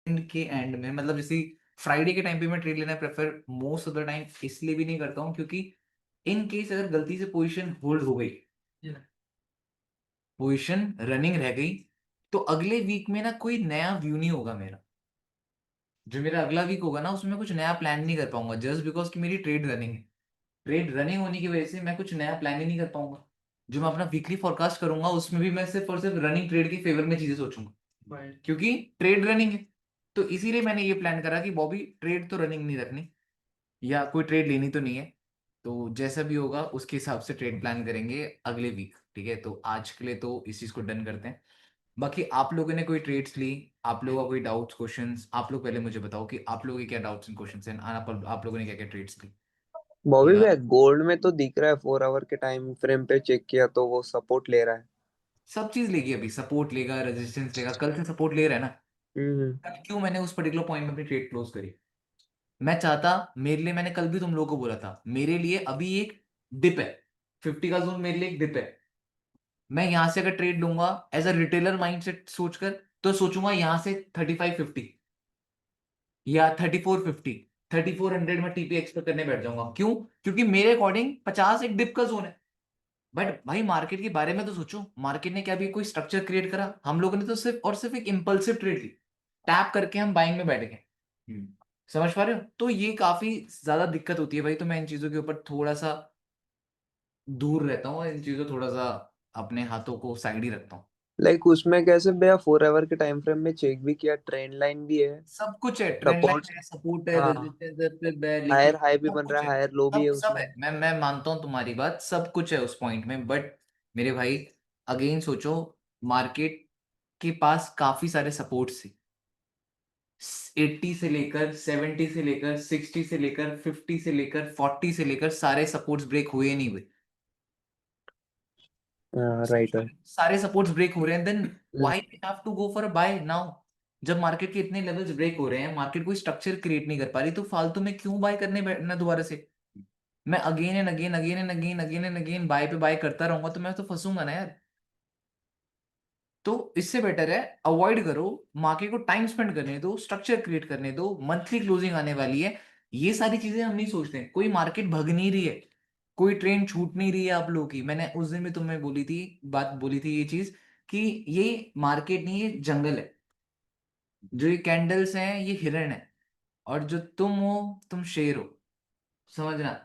के एंड में, मतलब जैसे फ्राइडे के टाइम पे मैं ट्रेड लेना prefer most of the time इसलिए भी नहीं करता हूँ क्योंकि इन केस अगर गलती से पोजीशन होल्ड हो गई, पोजीशन रनिंग रह गई, तो अगले वीक में ना कोई नया व्यू नहीं होगा मेरा। जो मेरा अगला वीक होगा ना उसमें कुछ नया प्लान नहीं कर पाऊंगा, जस्ट बिकॉज कि मेरी ट्रेड रनिंग है। ट्रेड रनिंग होने की वजह से मैं कुछ नया प्लान ही नहीं कर पाऊंगा। जो मैं अपना वीकली फोरकास्ट करूंगा उसमें भी मैं सिर्फ और सिर्फ रनिंग ट्रेड के फेवर में चीजें सोचूंगा, क्योंकि ट्रेड रनिंग है। तो इसीलिए मैंने ये प्लान करा कि बॉबी ट्रेड तो रनिंग नहीं रखनी, या कोई ट्रेड लेनी तो नहीं है। तो जैसा भी होगा उसके हिसाब से ट्रेड प्लान करेंगे अगले वीक, ठीक है। तो आज के लिए तो इस चीज को डन करते हैं। बाकी आप लोगों ने कोई ट्रेड्स ली, आप लोगों का कोई डाउट्स क्वेश्चंस, आप लोग पहले मुझे बताओ कि आप लोगों के क्या डाउट्स एंड क्वेश्चंस हैं, आप लोगों ने क्या क्या ट्रेड्स ली। बॉबी या भैया, गोल्ड में तो दिख रहा है 4 आवर के टाइम फ्रेम पे चेक किया तो वो सपोर्ट ले रहा है। सब चीज लेगी, अभी सपोर्ट लेगा, रेजिस्टेंस लेगा, कल से सपोर्ट ले रहा है ना। हम्म। अब क्यों मैंने उस पर्टिकुलर पॉइंट में अपनी ट्रेड क्लोज करी? मैं चाहता, मेरे लिए, मैंने कल भी तुम लोगों को बोला था, मेरे लिए अभी एक डिप है, 50 का जोन मेरे लिए एक डिप है। मैं यहां से अगर ट्रेड लूंगा एज अ रिटेलर माइंडसेट सोचकर, तो सोचूंगा यहां से 3550 या 3450, 3400 में टीपी एक्सपेक्ट करने बैठ जाऊंगा। क्यों? क्योंकि मेरे अकॉर्डिंग 50 एक डिप का जोन है। बट भाई मार्केट के बारे में तो सोचो, मार्केट ने क्या भी कोई स्ट्रक्चर क्रिएट करा? हम लोगों ने तो सिर्फ और सिर्फ एक इंपल्सिव ट्रेड ली, टैप करके हम बाइंग में बैठ गए। समझ पा रहे हो? तो ये काफी ज्यादा दिक्कत होती है भाई। तो मैं इन चीजों के ऊपर थोड़ा सा दूर रहता हूँ और इन चीजों थोड़ा सा अपने हाथों को साइड ही रखता हूँ। लाइक उसमें कैसे भैया 4 आवर के टाइम फ्रेम में चेक भी किया, ट्रेंड लाइन भी है, सब कुछ है, ट्रेंड सपोर्ट। लाइन है, सपोर्ट है, हाँ, रेजिस्टेंस है, फिर है, हायर लिक्विड, हाई भी सब बन रहा कुछ है, है। हायर लो भी है सब उसमें। है, मैं मानता हूँ तुम्हारी बात, सब कुछ है उस पॉइंट में। बट मेरे भाई अगेन सोचो, मार्केट के पास काफी सारे सपोर्ट्स थे, 80 से लेकर 70 से लेकर 60 से लेकर 50 से लेकर 40 से लेकर सारे सपोर्ट्स ब्रेक हुए नहीं हुए। राइट है। सारे सपोर्ट्स ब्रेक हो रहे हैं, then why we have to go for a buy now? जब मार्केट के इतने लेवल्स ब्रेक हो रहे हैं, मार्केट कोई स्ट्रक्चर क्रिएट नहीं कर पा रही, तो फालतू में क्यों बाय करने बैठना दोबारा से? मैं again and again again and again again and again buy पे बाय करता रहूंगा तो मैं तो फंसूंगा ना यार। तो इससे बेटर है अवॉइड करो, मार्केट को टाइम स्पेंड करने दो, स्ट्रक्चर क्रिएट करने दो, मंथली क्लोजिंग आने वाली है। ये सारी चीजें हम नहीं सोचते। कोई मार्केट भग नहीं रही है, कोई ट्रेन छूट नहीं रही है आप लोगों की। मैंने उस दिन भी तुम्हें बोली थी, बात बोली थी ये चीज, कि ये मार्केट नहीं, ये जंगल है। जो ये कैंडल्स हैं ये हिरण है, और जो तुम हो, तुम शेर हो। समझना,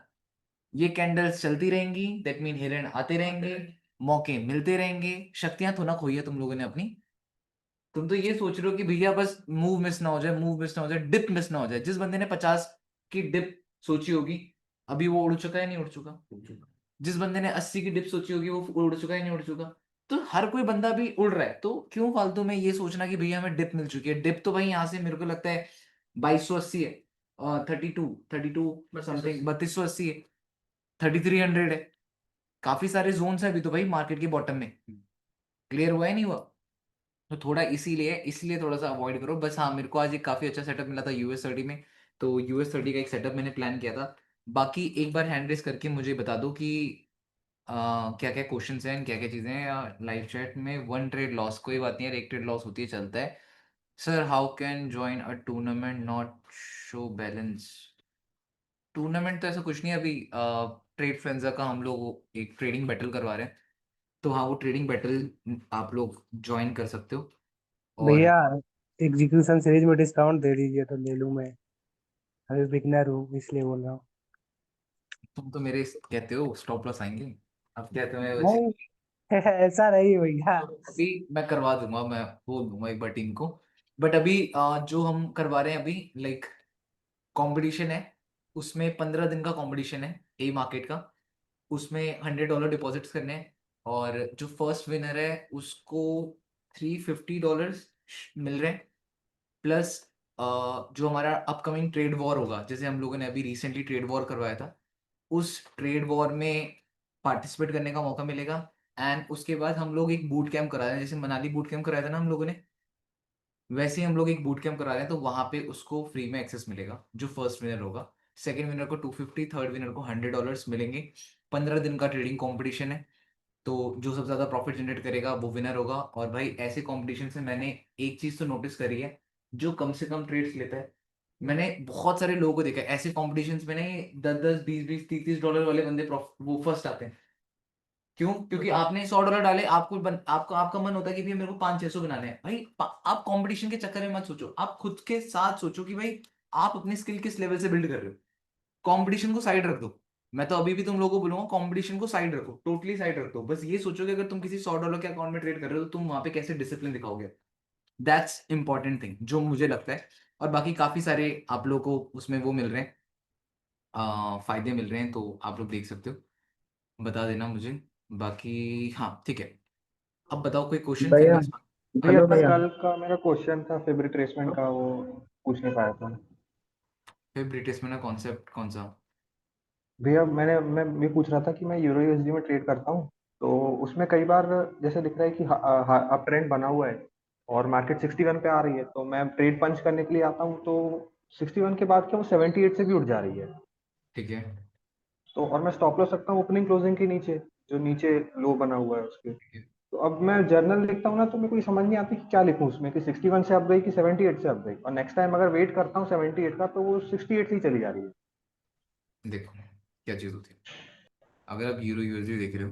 ये कैंडल्स चलती रहेंगी, दैट मीन हिरण आते रहेंगे, मौके मिलते रहेंगे। शक्तियां तो ना खोई है तुम लोगों ने अपनी। तुम तो ये सोच रहे हो कि भैया बस मूव मिस ना हो जाए, मूव मिस ना हो जाए, डिप मिस ना हो जाए। जिस बंदे ने 50 की डिप सोची होगी, अभी वो उड़ चुका है नहीं उड़ चुका? उड़ चुका। जिस बंदे ने 80 की डिप सोची होगी, वो उड़ चुका है नहीं उड़ चुका? तो हर कोई बंदा भी उड़ रहा है, तो क्यों फालतू में ये सोचना कि भैया हमें डिप मिल चुकी है? डिप तो भाई यहाँ से मेरे को लगता है 2280 है, 32 समथिंग, 3280 है, 3300 है। काफी सारे जोन्स है अभी तो भाई मार्केट के बॉटम में। क्लियर हुआ है नहीं हुआ? तो थोड़ा इसीलिए इसलिए थोड़ा सा अवॉइड करो बस। हाँ, मेरे को आज एक काफी अच्छा सेटअप मिला था US30 में, तो US30 का एक सेटअप मैंने प्लान किया था। बाकी एक बार हैंड रेस करके मुझे बता दो कि क्या क्या क्वेश्चंस हैं, क्या क्या चीजें हैं लाइव चैट में। वन ट्रेड लॉस, कोई बात नहीं यार, एक ट्रेड लॉस होती है, चलता है। Sir how can join a tournament not show balance? Tournament तो ऐसा कुछ नहीं है अभी। ट्रेड फ्रेंजा का हम लोग एक ट्रेडिंग बैटल करवा रहे हैं, तो हाँ वो ट्रेडिंग बैटल आप लोग ज्वाइन कर सकते हो। और भैया, एग्जीक्यूशन सीरीज में डिस्काउंट दे दीजिए तो ले लूँ मैं। अभी बिगनर हूँ इसलिए बोल रहा हूँ। तुम तो मेरे कहते हो स्टॉप लॉस आएंगे, अब कहते हो वैसे। नहीं, ऐसा नहीं भैया। तो अभी मैं करवा दूंगा, मैं बोल दूंगा एक बार टीम को। बट अभी जो हम करवा रहे हैं अभी, लाइक कंपटीशन है, उसमें 15 दिन का कंपटीशन है ए मार्केट का। उसमें $100 डिपॉजिट्स करने हैं, और जो फर्स्ट विनर है उसको $350 मिल रहे हैं। प्लस जो हमारा अपकमिंग ट्रेड वॉर होगा, जैसे हम लोगों ने अभी रिसेंटली ट्रेड वॉर करवाया था, उस ट्रेड वॉर में पार्टिसिपेट करने का मौका मिलेगा। एंड उसके बाद हम लोग एक बूट कैंप करा रहे हैं, जैसे मनाली बूट कैंप कराया था ना हम लोगों ने, वैसे ही हम लोग एक बूट कैंप करा रहे हैं। तो वहां पे उसको फ्री में एक्सेस मिलेगा जो फर्स्ट विनर होगा। सेकंड विनर को 250, थर्ड विनर को $100 मिलेंगे। 15 दिन का ट्रेडिंग कंपटीशन है, तो जो सबसे ज्यादा प्रॉफिट जनरेट करेगा वो विनर होगा। और भाई ऐसे कंपटीशन से मैंने एक चीज तो नोटिस करी है, जो कम से कम ट्रेड्स लेता है। मैंने बहुत सारे लोगों को देखा है ऐसे कॉम्पिटिशन्स में, नहीं 10 10 20 20 30 30 डॉलर वाले बंदे वो फर्स्ट आते हैं। क्यों? क्योंकि आपने $100 डाले, आपको आपका मन होता है कि भाई मेरे को 500 600 बनाने हैं भाई। आप कंपटीशन के चक्कर में मत सोचो, आप खुद के साथ सोचो कि भाई आप अपनी स्किल किस लेवल से बिल्ड कर रहे हो। कंपटीशन को साइड रख दो। मैं तो अभी भी तुम लोगों को बोलूंगा कंपटीशन को साइड रखो, टोटली साइड रख दो। बस ये सोचो कि अगर तुम किसी $100 के अकाउंट में ट्रेड कर रहे हो तो तुम वहां पे कैसे डिसिप्लिन दिखाओगे। दैट्स इंपॉर्टेंट थिंग जो मुझे लगता है। और बाकी काफी सारे आप लोगों को उसमें वो मिल रहे हैं, फायदे मिल रहे हैं, तो आप लोग देख सकते हो, बता देना मुझे। बाकी हाँ ठीक है, अब बताओ कोई क्वेश्चन फिर भैया, मैं भैया हेलो भैया। कल का मेरा क्वेश्चन था फिब रिट्रेसमेंट का, वो पूछ नहीं पाया था। फिर ब्रिटिश में ना कॉन्सेप्ट कौन सा? भैया मैं ये पूछ रहा था कि मैं यूरो यूएसडी में ट्रेड करता हूँ, तो उसमें कई बार जैसे दिख रहा है कि अप ट्रेंड बना हुआ है और मार्केट 61 पे आ रही है, तो मैं ट्रेड पंच करने के लिए आता हूँ तो 61 के बाद क्या वो 78 से भी उठ जा रही है। ठीक है। तो और मैं स्टॉप लॉस रखता हूँ ओपनिंग क्लोजिंग के नीचे, जो नीचे लो बना हुआ है उसके। ठीक है। तो अब मैं जर्नल लिखता हूँ ना, तो मेरे को ये समझ नहीं आती कि क्या लिखूँ उसमें, कि 61 से अप गई कि 78 से अप गई, और नेक्स्ट टाइम अगर वेट करता हूँ 78 का तो वो 68 से ही चली जा रही है। देखो क्या चीज होती है, अगर आप यूरो यूएसडी देख रहे हो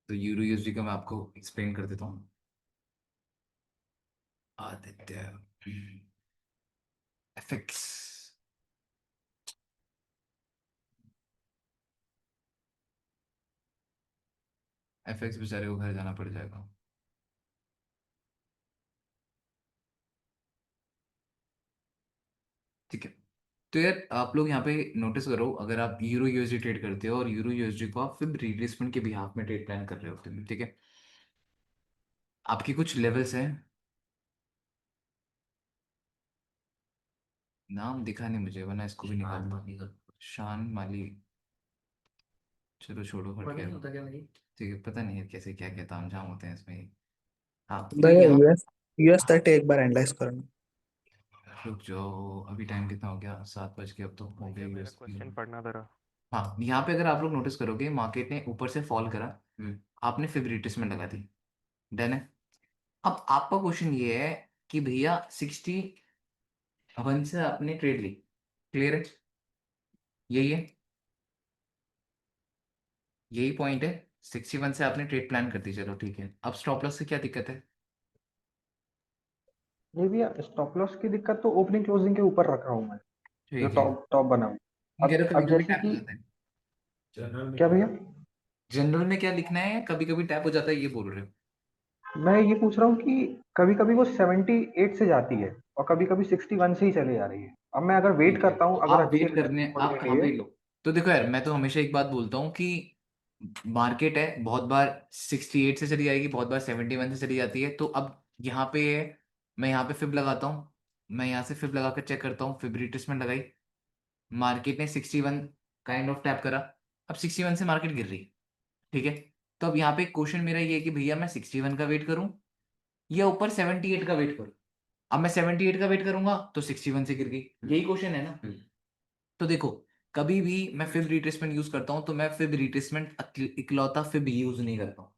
तो यूरो यूएसडी का मैं आपको एक्सप्लेन कर देता हूँ। आदित्य एफएक्स, एफएक्स बेचारे को घर जाना पड़ जाएगा। ठीक है, तो यार आप लोग यहाँ पे नोटिस करो, अगर आप यूरो यूएसडी ट्रेड करते हो और यूरो यूएसडी को आप फिर रिट्रेसमेंट के बिहाफ में ट्रेड प्लान कर रहे होते हो, ठीक है, आपकी कुछ लेवल्स हैं। नाम दिखा नहीं मुझे, वरना इसको भी निकाल। शान माली, चलो छोड़ो हट गया। ठीक है, पता नहीं है कैसे क्या क्या तामझाम होते हैं इसमें। हाँ तो भैया यहाँ यूएस यूएस 30 एक बार एनालाइज करना। रुक जाओ, अभी टाइम कितना हो गया, 7 बज के, अब तो हो गया भैया मेरा यूएस की। क्वेश्चन पढ़ना जरा। हाँ यहाँ पे अगर आप लोग नोटिस करोगे मार्केट ने ऊपर से फॉल करा, आपने फिर रिट्रेसमेंट लगा दी, डन है। अब आपका क्वेश्चन ये है कि भैया 61 से आपने ट्रेड ली, क्लियर है, यही है, यही पॉइंट है। 61 से आपने ट्रेड प्लान कर दी, चलो ठीक है, अब स्टॉप लॉस से क्या दिक्कत है? ये भी स्टॉप लॉस की दिक्कत तो ओपनिंग क्लोजिंग के ऊपर रखा हूँ मैं, जो ठीक है, टॉप टॉप बना हुआ। कह रहे कभी अब कभी जैसे टैप हो कि जाता है। क्या भैया, जनरल में क्या लिखना है, कभी कभी टैप हो जाता है, ये बोल रहे हो? मैं ये पूछ रहा हूँ कि कभी कभी वो 78 से जाती है और कभी कभी 61 से ही चले जा रही है। अब मैं अगर वेट ठीक है, करता तो हूँ, अगर आप अच्छी वेट करने आप अपॉर्चुनिटी कहाँ है। पे लो। तो देखो यार, मैं तो हमेशा एक बात बोलता हूँ कि मार्केट है, बहुत बार 68 से चली जाएगी, बहुत बार 71 से चली जाती है। तो अब यहाँ पे है, मैं यहाँ पे फिब लगाता हूँ, मैं यहाँ से फिब लगा कर चेक करता हूँ, फिब रिट्रेसमेंट लगाई, मार्केट ने 61 काइंड ऑफ टैप करा, अब 61 से मार्केट गिर रही है, ठीक है। तो अब यहाँ पे क्वेश्चन मेरा ये है कि भैया मैं 61 का वेट करूँ या ऊपर 78 का वेट करूँ। अब मैं 78 का वेट करूंगा तो 61 से गिर गई, यही क्वेश्चन है ना। तो देखो, कभी भी मैं फिब रिट्रेसमेंट यूज करता हूं तो मैं फिब रिट्रेसमेंट इकलौता फिब यूज नहीं करता हूं।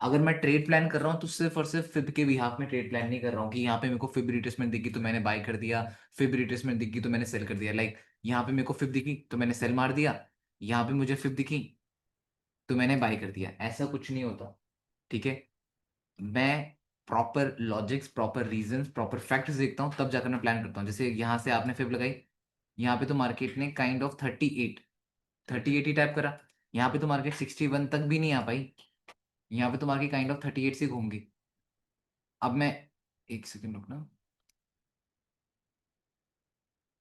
अगर मैं ट्रेड प्लान कर रहा हूं तो सिर्फ और सिर्फ फिब के बिहाफ में ट्रेड प्लान नहीं कर रहा हूँ कि यहाँ पे मेरे को फिब रिट्रेसमेंट दिखी तो मैंने बाय कर दिया, फिब रिट्रेसमेंट दिखी तो मैंने सेल कर दिया। लाइक यहाँ पे मेरे को फिब दिखी तो मैंने सेल मार दिया, यहाँ पे मुझे फिब दिखी तो मैंने बाय कर दिया, ऐसा कुछ नहीं होता, ठीक है। मैं proper logics, proper reasons, proper facts देखता हूँ, तब जाकर मैं प्लान करता हूँ। जैसे यहाँ से आपने फिब लगाई, यहाँ पे तो मार्केट ने काइंड ऑफ 38 ही टाइप करा, यहाँ पे तो मार्केट 61 तक भी नहीं आ पाई, यहाँ पे तो मार्केट काइंड ऑफ 38 से घूम गई। अब मैं, एक सेकंड रुकना,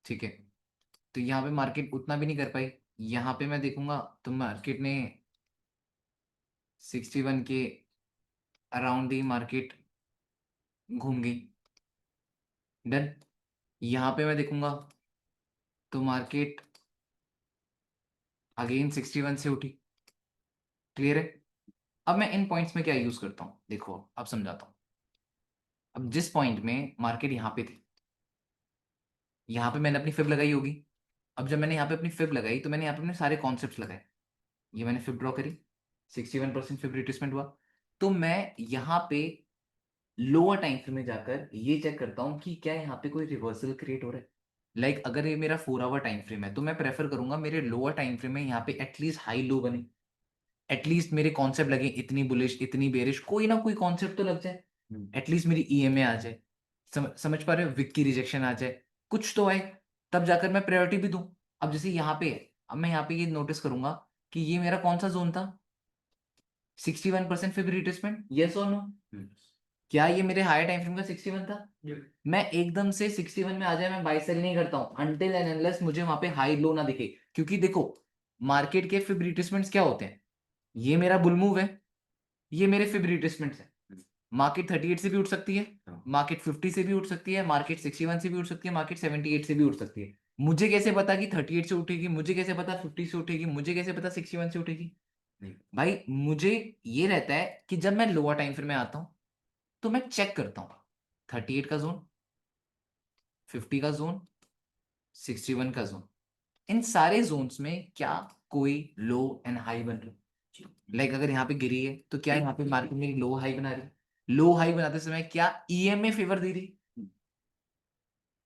ठीक है, तो यहाँ पे मार्केट उतना भी नहीं कर पाई, यहाँ पे मैं देखूंगा तो मार्केट ने 61 के अराउंड ही मार्केट घूम गई, डन। यहाँ पे मैं देखूंगा तो मार्केट अगेन 61 से उठी, क्लियर है। अब मैं इन पॉइंट्स में क्या यूज करता हूँ, देखो अब समझाता हूँ। अब जिस पॉइंट में मार्केट यहाँ पे थी, यहाँ पे मैंने अपनी फिब लगाई होगी। अब जब मैंने यहाँ पे अपनी फिब लगाई तो मैंने यहाँ पे अपने सारे कॉन्सेप्ट्स लगाए, ये मैंने फिब ड्रॉ करी, 61% फिब रिट्रेसमेंट हुआ। तो मैं यहाँ पे लोअर टाइम फ्रेम में जाकर ये चेक करता हूँ कि क्या यहाँ पे कोई रिवर्सल क्रिएट हो रहा है। लाइक अगर ये मेरा 4 आवर टाइम फ्रेम है तो मैं प्रेफर करूंगा मेरे लोअर टाइम फ्रेम में यहाँ पे एटलीस्ट हाई लो बने, एटलीस्ट मेरे कॉन्सेप्ट लगे, इतनी बुलिश इतनी बेरिश, कोई ना कोई कॉन्सेप्ट तो लग जाए, एटलीस्ट मेरी ईएमए आ जाए, समझ पा रहे हो, विक की रिजेक्शन आ जाए, कुछ तो आए, तब जाकर मैं प्रायोरिटी भी दूं। अब जैसे यहाँ पे है, अब मैं यहाँ पे ये नोटिस करूंगा कि ये मेरा कौन सा जोन था, 61% फिब रिट्रेसमेंट, यस और नो? क्या ये मेरे हायर टाइम फ्रेम का 61 था? मैं एकदम से 61 में आ जाए मैं बाय सेल नहीं करता हूँ अनटिल एंड अनलेस मुझे वहां पे हाई लो ना दिखे। क्योंकि देखो मार्केट के फिब रिट्रेसमेंट्स क्या होते हैं, ये मेरा बुल मूव है, ये मेरे फिब रिट्रेसमेंट्स है। मार्केट 38 से भी उठ सकती है, मार्केट 50 से भी उठ सकती है, मार्केट 61 से भी उठ सकती है, मार्केट 78 से भी उठ सकती है। मुझे कैसे पता कि 38 से उठेगी, मुझे कैसे पता 50 से उठेगी, मुझे कैसे पता 61 से उठेगी? भाई मुझे ये रहता है कि जब मैं लोअर टाइम फ्रेम में आता हूं तो मैं चेक करता हूँ 38 का जोन, 50 का जोन, 61 का जोन, इन सारे जोन्स में क्या कोई लो एंड हाई बन रहा है? लाइक अगर यहाँ पे गिरी है तो क्या यहाँ पे मार्केट में लो हाई बना रही है? लो हाई बनाते समय क्या ईएमए फेवर दे रही?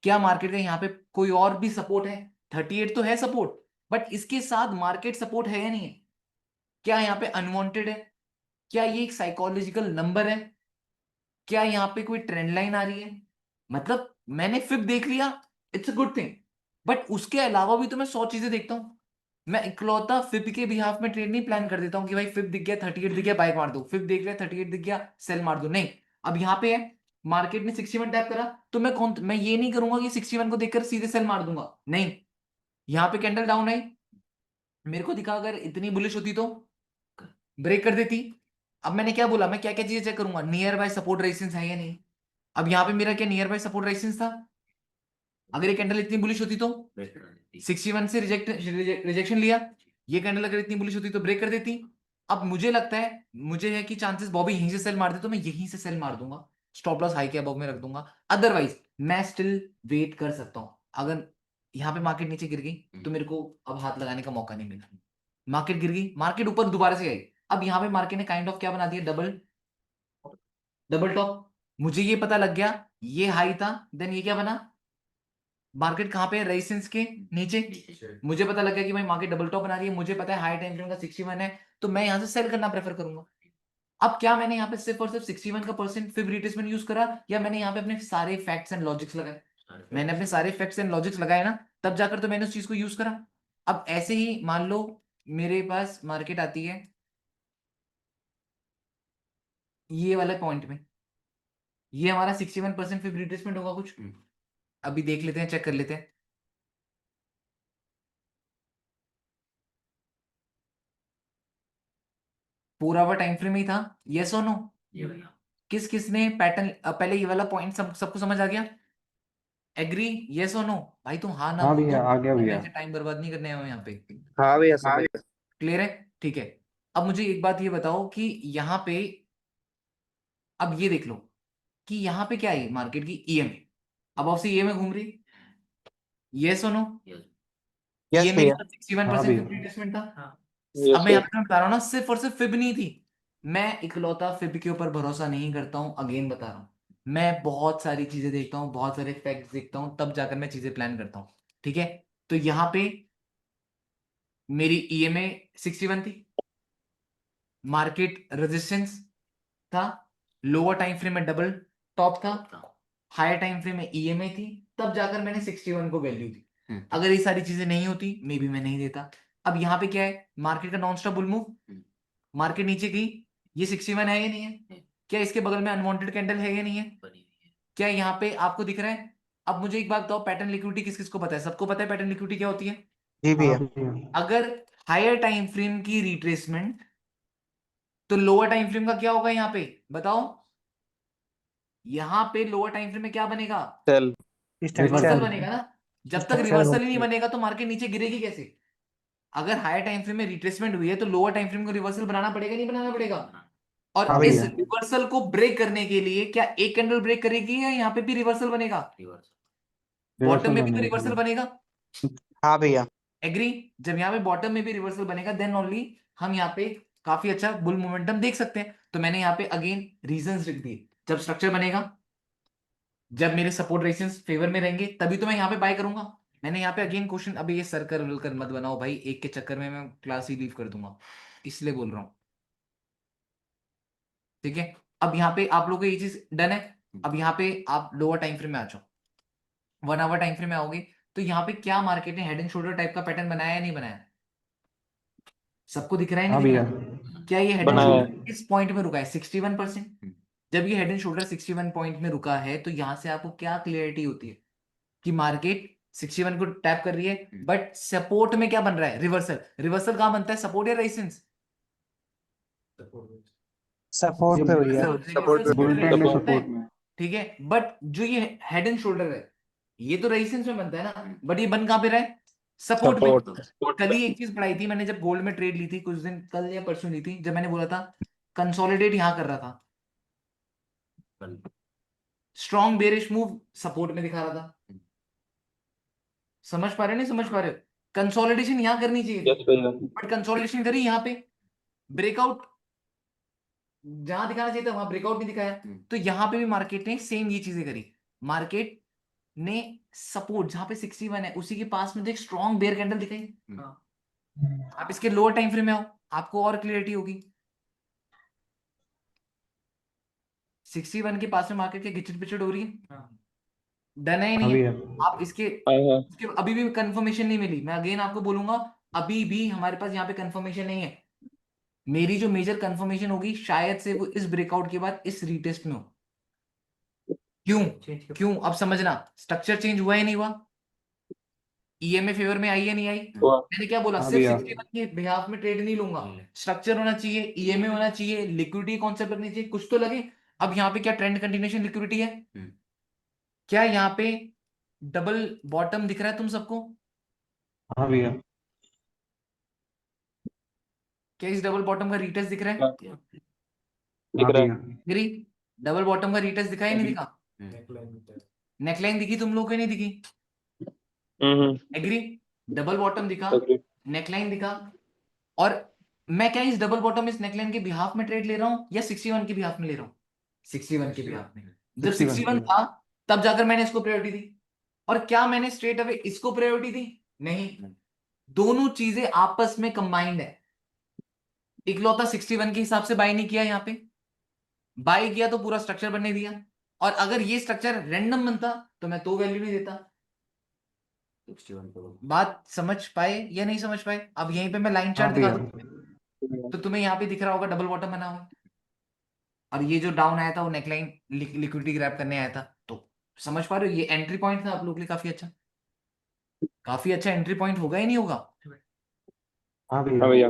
क्या मार्केट का यहाँ पे कोई और भी सपोर्ट है? 38 तो है सपोर्ट, बट इसके साथ मार्केट सपोर्ट है या नहीं है? क्या यहाँ पे अनवांटेड है? क्या ये एक साइकोलॉजिकल नंबर है? क्या यहाँ पे कोई ट्रेंड लाइन आ रही है? मतलब मैंने फिब देख लिया, it's a good thing, but उसके अलावा भी तो मैं 100 चीजें देखता हूँ। मैं इकलौता फिब के बिहाफ में ट्रेड नहीं प्लान कर देता हूँ कि भाई फिब दिख गया 38 दिख गया बाय मार दो, फिब देख लिया 38 दिख गया सेल मार दो, नहीं। अब यहाँ पे है मार्केट ने 61 टैप करा तो मैं ये नहीं करूंगा कि 61 को देखकर सीधे सेल मार दूंगा, नहीं। यहाँ पे कैंडल डाउन आई, मेरे को दिखा अगर इतनी बुलिश होती तो ब्रेक कर देती। अब मैंने क्या बोला, मैं क्या क्या चीजें चेक करूंगा, नियर बाय सपोर्ट रेजिस्टेंस है या नहीं। अब यहाँ पे मेरा क्या नियर बाय सपोर्ट रेजिस्टेंस था? अगर ये कैंडल इतनी बुलिश होती तो 61 से रिजेक्शन लिया, ये कैंडल अगर इतनी बुलिश होती तो ब्रेक कर देती। अब मुझे लगता है, मुझे है कि चांसेस बॉबी यहीं से सेल मार दे तो मैं यहीं से सेल मार दूंगा, स्टॉप लॉस हाई के अबव में रख दूंगा। अदरवाइज मैं स्टिल वेट कर सकता हूं। अगर यहाँ पे मार्केट नीचे गिर गई तो मेरे को अब हाथ लगाने का मौका नहीं मिला। मार्केट गिर गई, मार्केट ऊपर दोबारा से आई, अब यहाँ पे मार्केट ने काइंड ऑफ क्या बना दिया, डबल टॉप। मुझे ये पता लग गया ये हाई था, देन ये क्या बना, मार्केट कहां पे है, रेजिस्टेंस के नीचे। मुझे पता लग गया कि भाई मार्केट डबल टॉप बना रही है, मुझे पता है हाई टाइम फ्रेम का 61 है, तो मैं यहां से सेल करना प्रेफर करूंगा। अब क्या मैंने यहाँ पे सिर्फ और सिर्फ 61 का परसेंट फिब रिट्रेसमेंट यूज करा, या मैंने यहाँ पे अपने सारे फैक्ट्स एंड लॉजिक्स लगाए? मैंने अपने सारे फैक्ट्स एंड लॉजिक्स लगाए ना, तब जाकर तो मैंने उस चीज को यूज करा। अब ऐसे ही मान लो मेरे पास मार्केट आती है ये वाले पॉइंट में, ये हमारा 61% फिब रिट्रेसमेंट होगा कुछ, अभी देख लेते हैं, चेक कर लेते हैं। 4 आवर टाइम फ्रेम ही था, यस और नो? किस किसने पैटर्न, पहले ये वाला पॉइंट सबको समझ आ गया, एग्री, यस और नो? भाई तुम हाँ ना हाँ बोल दो, भैया, आ गया भैया। वैसे टाइम बर्बाद नहीं करने आए हो यहाँ पे। हाँ भैया समझ गया। क्लियर है? ठीक है। अब मुझे एक बात ये बताओ कि यहाँ पे अब ये देख लो कि यहाँ पे क्या है मार्केट की ईएमए, अब से ईएमए घूम रही, यस और नो? यस ईएमए के भैया। साथ 61% हाँ भैया। रिट्रेसमेंट था। यस अब मैं यहाँ सर। पे बता रहा हूँ ना, सिर्फ और सिर्फ फिब नहीं थी। मैं इकलौता फिब के ऊपर भरोसा नहीं करता हूँ, अगेन बता रहा हूँ। मैं बहुत सारी चीजें देखता हूँ, बहुत सारे फैक्ट्स देखता हूँ, तब जाकर मैं चीजें प्लान करता हूँ। ठीक है, तो यहाँ पे मेरी ईएमए 61 थी, मार्केट रेजिस्टेंस था, लोअर टाइम फ्रेम में डबल टॉप था, हायर टाइम फ्रेम में ईएमए थी, तब जाकर मैंने 61 को वैल्यू दी। अगर ये सारी चीजें नहीं होती मे बी मैं नहीं देता। अब यहाँ पे क्या है, मार्केट का non stop bull move, market नीचे गई, ये 61 है या नहीं है? क्या इसके बगल में अनवांटेड कैंडल है या नहीं है? क्या यहाँ पे आपको दिख रहा है? अब मुझे एक बात बताओ, पैटर्न लिक्विडिटी किस किस को पता है? सबको पता है पैटर्न लिक्विडिटी क्या होती है। जी हाँ भैया। भैया। अगर हायर टाइम फ्रेम की रिट्रेसमेंट, तो लोअर टाइम फ्रेम का क्या होगा यहाँ पे बताओ? यहाँ पे लोअर टाइम फ्रेम में क्या बनेगा, चल रिवर्सल स्ट्रक्चर बनेगा ना। जब तक स्ट्रक्चर रिवर्सल ही नहीं बनेगा तो मार्केट नीचे गिरेगी कैसे? अगर हायर टाइम फ्रेम में रिट्रेसमेंट हुई है तो लोअर टाइम फ्रेम को रिवर्सल बनाना पड़ेगा, नहीं बनाना पड़ेगा? हाँ और इस भैया। रिवर्सल को ब्रेक करने के लिए क्या एक कैंडल ब्रेक करेगी या यहाँ पे भी रिवर्सल बनेगा? बॉटम रिवर्सल में भी तो बनेगा रिवर्सल भैया। बनेगा, हाँ भैया। एग्री? जब यहाँ पे बॉटम में भी रिवर्सल बनेगा देन ओनली हम यहाँ पे काफी अच्छा बुल मोमेंटम देख सकते हैं। तो मैंने यहाँ पे अगेन रीजंस लिख दिए। जब स्ट्रक्चर बनेगा, जब मेरे सपोर्ट रेजिस्टेंस फेवर में रहेंगे, तभी तो मैं यहाँ पे बाय करूंगा। मैंने यहाँ पे अगेन क्वेश्चन, अभी ये सर्कल वर्कल मत बनाओ भाई, एक के चक्कर में मैं क्लास ही लीव कर दूंगा, इसलिए बोल रहा हूँ। ठीक है, अब यहाँ पे आप लोगों को ये चीज डन है। अब यहाँ पे आप लोअर टाइम फ्रेम में आ जाओ, 1 आवर टाइम फ्रेम में आओगे, तो यहाँ पे क्या मार्केट ने हेड एंड शोल्डर टाइप का पैटर्न बनाया या नहीं बनाया? सबको दिख रहा है नहीं हाँ दिख भैया। रहा? क्या ये हेड एंड बनाया शोल्डर किस पॉइंट में रुका है? 61%। जब ये हेड एंड शोल्डर 61 पॉइंट में रुका है, तो यहां से आपको क्या क्लियरिटी होती है कि मार्केट 61 को टैप कर रही है, बट सपोर्ट में क्या बन रहा है? रिवर्सल। रिवर्सल कहां बनता है, सपोर्ट या रेजिस्टेंस? सपोर्ट पे हो रही है। सपोर्ट रिवर्सल बुल ट्रेंड में होता है, सपोर्ट में। ठीक है, बट जो ये हेड एंड शोल्डर है, ये तो रेजिस्टेंस में बनता है ना, बट ये बन कहां पे रहा है? सपोर्ट में। कल ही एक चीज पढ़ाई थी मैंने, जब गोल्ड में ट्रेड ली थी कुछ दिन, कल या परसों ली थी, जब मैंने बोला था कंसोलिडेट यहां कर रहा था, स्ट्रॉन्ग बेरिश मूव सपोर्ट में दिखा रहा था। समझ पा रहे हो नहीं समझ पा रहे हो? कंसोलिडेशन यहां करनी चाहिए थी, बट कंसोलिडेशन करी यहाँ पे, ब्रेकआउट जहां दिखाना चाहिए था वहां ब्रेकआउट नहीं दिखाया। तो यहाँ पे भी मार्केट ने सेम ये चीजें करी। मार्केट ने सपोर्ट जहां पे 61 है उसी के पास में जो एक स्ट्रॉन्ग बेयर कैंडल दिखाई। आप इसके लोअर टाइम फ्रेम में आओ, आपको और क्लियरिटी होगी। 61 के पास में मार्केट के गिचट पिचट हो रही है, डन है ही हाँ नहीं है? भैया। आप इसके अभी भी कंफर्मेशन नहीं मिली, मैं अगेन आपको बोलूंगा, अभी भी हमारे पास यहाँ पे कंफर्मेशन नहीं है। मेरी जो मेजर कंफर्मेशन होगी शायद से वो इस ब्रेकआउट के बाद इस रीटेस्ट में हो। क्यों? क्यों अब समझना, स्ट्रक्चर चेंज हुआ या नहीं हुआ? ईएमए फेवर में आई या नहीं आई? मैंने क्या बोला, हाँ सिर्फ भैया। 61 के बिहाफ में ट्रेड नहीं लूंगा, स्ट्रक्चर होना चाहिए, ईएमए होना चाहिए, लिक्विडिटी कॉन्सेप्ट लगनी चाहिए, कुछ तो लगे। अब यहाँ पे क्या ट्रेंड कंटिन्यूएशन लिक्विडिटी है? क्या यहाँ पे डबल बॉटम दिख रहा है तुम सबको? हाँ भैया। क्या इस डबल बॉटम का रीटेस्ट दिख रहा है? हाँ भैया। मेरी डबल बॉटम का रीटेस्ट दिखा या नहीं दिखा? नेकलाइन दिखी तुम लोगों को, नहीं दिखी? एग्री? डबल बॉटम दिखा, नेकलाइन दिखा, और मैं क्या इस डबल बॉटम इस नेकलाइन के बिहाफ में ट्रेड ले रहा हूं या 61 के बिहाफ में ले रहा हूं? 61 के बिहाफ में। जब 61 था तब जाकर मैंने इसको प्रायोरिटी दी, और क्या मैंने स्ट्रेट अवे इसको प्रायोरिटी दी? नहीं, दोनों चीजें आपस में कंबाइंड है। इकलौता 61 के हिसाब से बाय नहीं किया, यहाँ पे बाय किया तो पूरा स्ट्रक्चर बनने दिया, और अगर ये स्ट्रक्चर रैंडम बनता तो मैं तो वैल्यू नहीं देता। बात समझ पाए या नहीं समझ पाए? अब यहीं पे मैं लाइन हाँ चार्ट दिखा भैया। दूं तो तुम्हें यहाँ पे दिख रहा होगा डबल बॉटम बना हुआ, और ये जो डाउन आया था वो नेकलाइन लिक्विडिटी ग्रैब करने आया था। तो समझ पा रहे हो, ये एंट्री पॉइंट था आप लोगों के लिए काफी अच्छा एंट्री पॉइंट होगा ही नहीं होगा? हाँ भैया।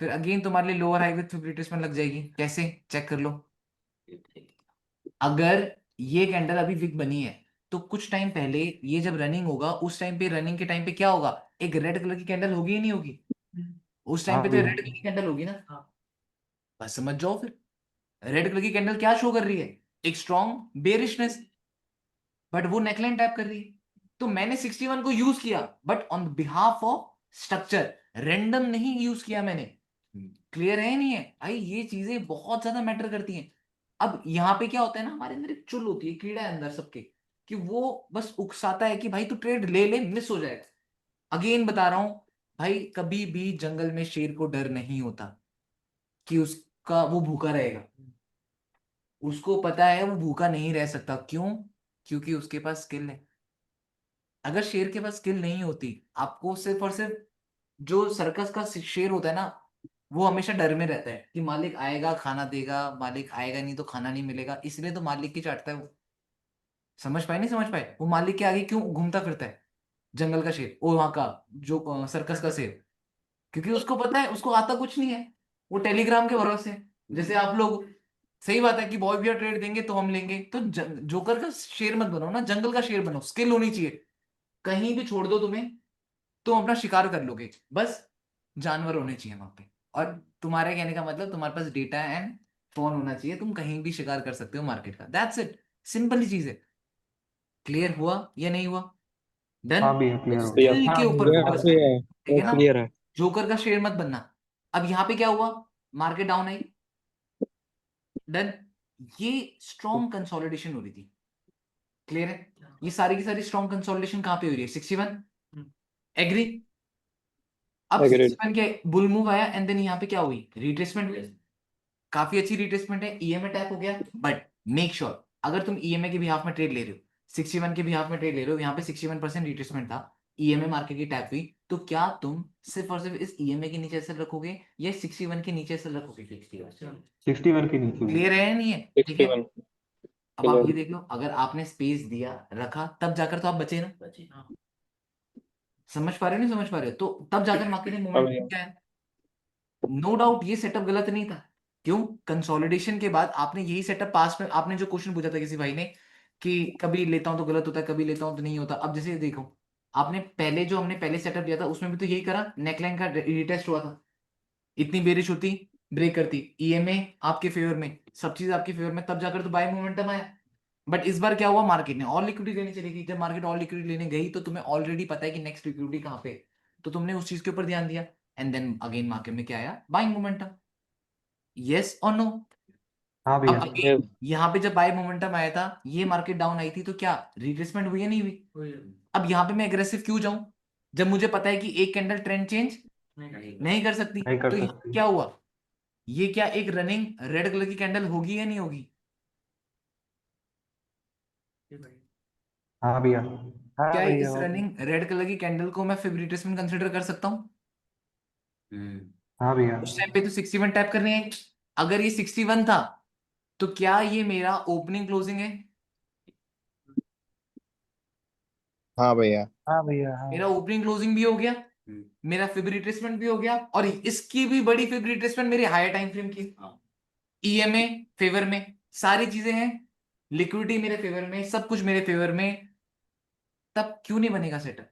फिर अगेन तुम्हारे लिए लोअर हाई विथ रिट्रेसमेंट लग जाएगी। कैसे? चेक कर लो। अगर ये कैंडल अभी विक बनी है तो कुछ टाइम पहले ये जब रनिंग होगा, उस टाइम पे रनिंग के टाइम पे क्या होगा, एक रेड कलर की कैंडल होगी या नहीं होगी? उस टाइम हाँ पे तो भैया। रेड कलर की कैंडल होगी ना। बस समझ जाओ फिर, रेड कलर की कैंडल क्या शो कर रही है? एक स्ट्रॉन्ग बेरिशनेस, बट वो नेकलाइन टैप कर रही है। तो मैंने 61 को यूज किया, but on behalf of structure, random नहीं यूज किया मैंने। क्लियर है नहीं है भाई? ये चीजें बहुत ज्यादा मैटर करती हैं। अब यहाँ पे क्या होता है ना, हमारे अंदर एक चुल होती है, कीड़ा है अंदर सबके, कि वो बस उकसाता है कि भाई तू ट्रेड ले ले, मिस हो जाएगा। अगेन बता रहा हूं भाई, कभी भी जंगल में शेर को डर नहीं होता कि उसका वो भूखा रहेगा। उसको पता है वो भूखा नहीं रह सकता। क्यों? क्योंकि उसके पास स्किल है। अगर शेर के पास स्किल नहीं होती, आपको सिर्फ और सिर्फ, जो सर्कस का शेर होता है ना, वो हमेशा डर में रहता है कि मालिक आएगा खाना देगा, मालिक आएगा नहीं तो खाना नहीं मिलेगा, इसलिए तो मालिक की चाटता है वो। समझ पाए नहीं समझ पाए? वो मालिक के आगे क्यों घूमता फिरता है जंगल का शेर, वो वहां का जो सर्कस का शेर? क्योंकि उसको पता है उसको आता कुछ नहीं है, वो टेलीग्राम के भरोसे है। जैसे आप लोग, सही बात है कि बॉय भैया ट्रेड देंगे तो हम लेंगे, तो जोकर का शेर मत बनो ना, जंगल का शेर बनो। स्किल होनी चाहिए, कहीं भी छोड़ दो तुम्हें, तुम अपना शिकार कर लोगे, बस जानवर होने चाहिए वहां पे। और तुम्हारे कहने का मतलब, तुम्हारे पास डेटा एंड फोन होना चाहिए, तुम कहीं भी शिकार कर सकते हो मार्केट का। दैट्स इट, सिंपल ही चीज है। क्लियर हुआ या नहीं हुआ? डन? हाँ भैया। क्लियर हो स्किल गया। के ऊपर फोकस करना, ठीक है ना? क्लियर है। जोकर का शेर मत बनना। अब यहाँ पे क्या हुआ, मार्केट डाउन आई, डन। ये स्ट्रॉन्ग कंसोलिडेशन हो रही थी। क्लियर है? ये सारी की सारी स्ट्रॉन्ग कंसोलिडेशन कहाँ पे हो रही है? 61। एग्री? अब Agreed. 61 के बुल मूव आया एंड देन यहाँ पे क्या हुई? रिट्रेसमेंट हुई। काफी अच्छी रिट्रेसमेंट है, ईएमए टैप हो गया, बट मेक श्योर अगर तुम ईएमए के बिहाफ में ट्रेड ले रहे हो, 61 के बिहाफ में ट्रेड ले रहे हो, यहाँ पे 61% रिट्रेसमेंट था, ईएमए मार्केट की टैप हुई, तो क्या तुम सिर्फ और सिर्फ इस ईएमए के नीचे एसएल रखोगे या 61 के नीचे एसएल रखोगे? 61 के नीचे क्लियर है या नहीं है? ठीक है। 61. अब आप Clear. ये देख लो, अगर आपने स्पेस दिया रखा तब जाकर तो आप बचे ना। समझ पा रहे हो नहीं समझ पा रहे हो? तो तब जाकर मार्केट में हाँ मोमेंट भैया. क्या है? नो डाउट ये सेटअप गलत नहीं था। क्यों? कंसोलिडेशन के बाद आपने यही सेटअप पास में, आपने जो क्वेश्चन पूछा था किसी भाई ने कि कभी लेता हूं तो गलत होता है, कभी लेता हूं तो नहीं होता, अब जैसे देखो, आपने पहले जो हमने पहले सेटअप लिया था उसमें भी तो यही करा, नेकलाइन का रिटेस्ट हुआ था, इतनी बेरिश होती, ब्रेक करती, ईएमए आपके फेवर में, सब चीज आपके फेवर में, तब जाकर तो बाय मोमेंटम आया। बट इस बार क्या हुआ? मार्केट ने और लिक्विडिटी लेने चली गई। जब मार्केट और लिक्विडिटी लेने गई तो तुम्हें ऑलरेडी पता है कि नेक्स्ट लिक्विडिटी कहाँ पे है, तो तुमने उस चीज के ऊपर ध्यान दिया एंड देन अगेन मार्केट में क्या आया? Buying momentum. यस और नो? हाँ अब भैया. अगेन यहाँ पे जब बाय मोमेंटम आया था, ये मार्केट डाउन आई थी, तो क्या रिट्रेसमेंट हुई या नहीं हुई? अब यहाँ पे मैं एग्रेसिव क्यों जाऊं जब मुझे पता है कि एक कैंडल ट्रेंड चेंज नहीं कर सकती? नहीं कर तो ये सकती. क्या हुआ? ये क्या एक रनिंग रेड कलर की कैंडल होगी या नहीं होगी? हाँ भैया. हाँ क्या भैया इस होगी। रनिंग रेड कलर की कैंडल को मैं फिर रिट्रेसमेंट कंसिडर कर सकता हूँ? हाँ भैया. उस टाइम पे तो 61 टैप करनी है। अगर ये 61 था तो क्या ये मेरा ओपनिंग क्लोजिंग है? हाँ भैया. हाँ भैया हाँ। मेरा ओपनिंग क्लोजिंग भी हो गया, मेरा फिब रिट्रेसमेंट भी हो गया, और इसकी भी बड़ी फिब रिट्रेसमेंट मेरी हायर टाइम फ्रेम की, ईएमए फेवर में, सारी चीजें हैं, लिक्विडिटी मेरे फेवर में, सब कुछ मेरे फेवर में, तब क्यों नहीं बनेगा सेटअप?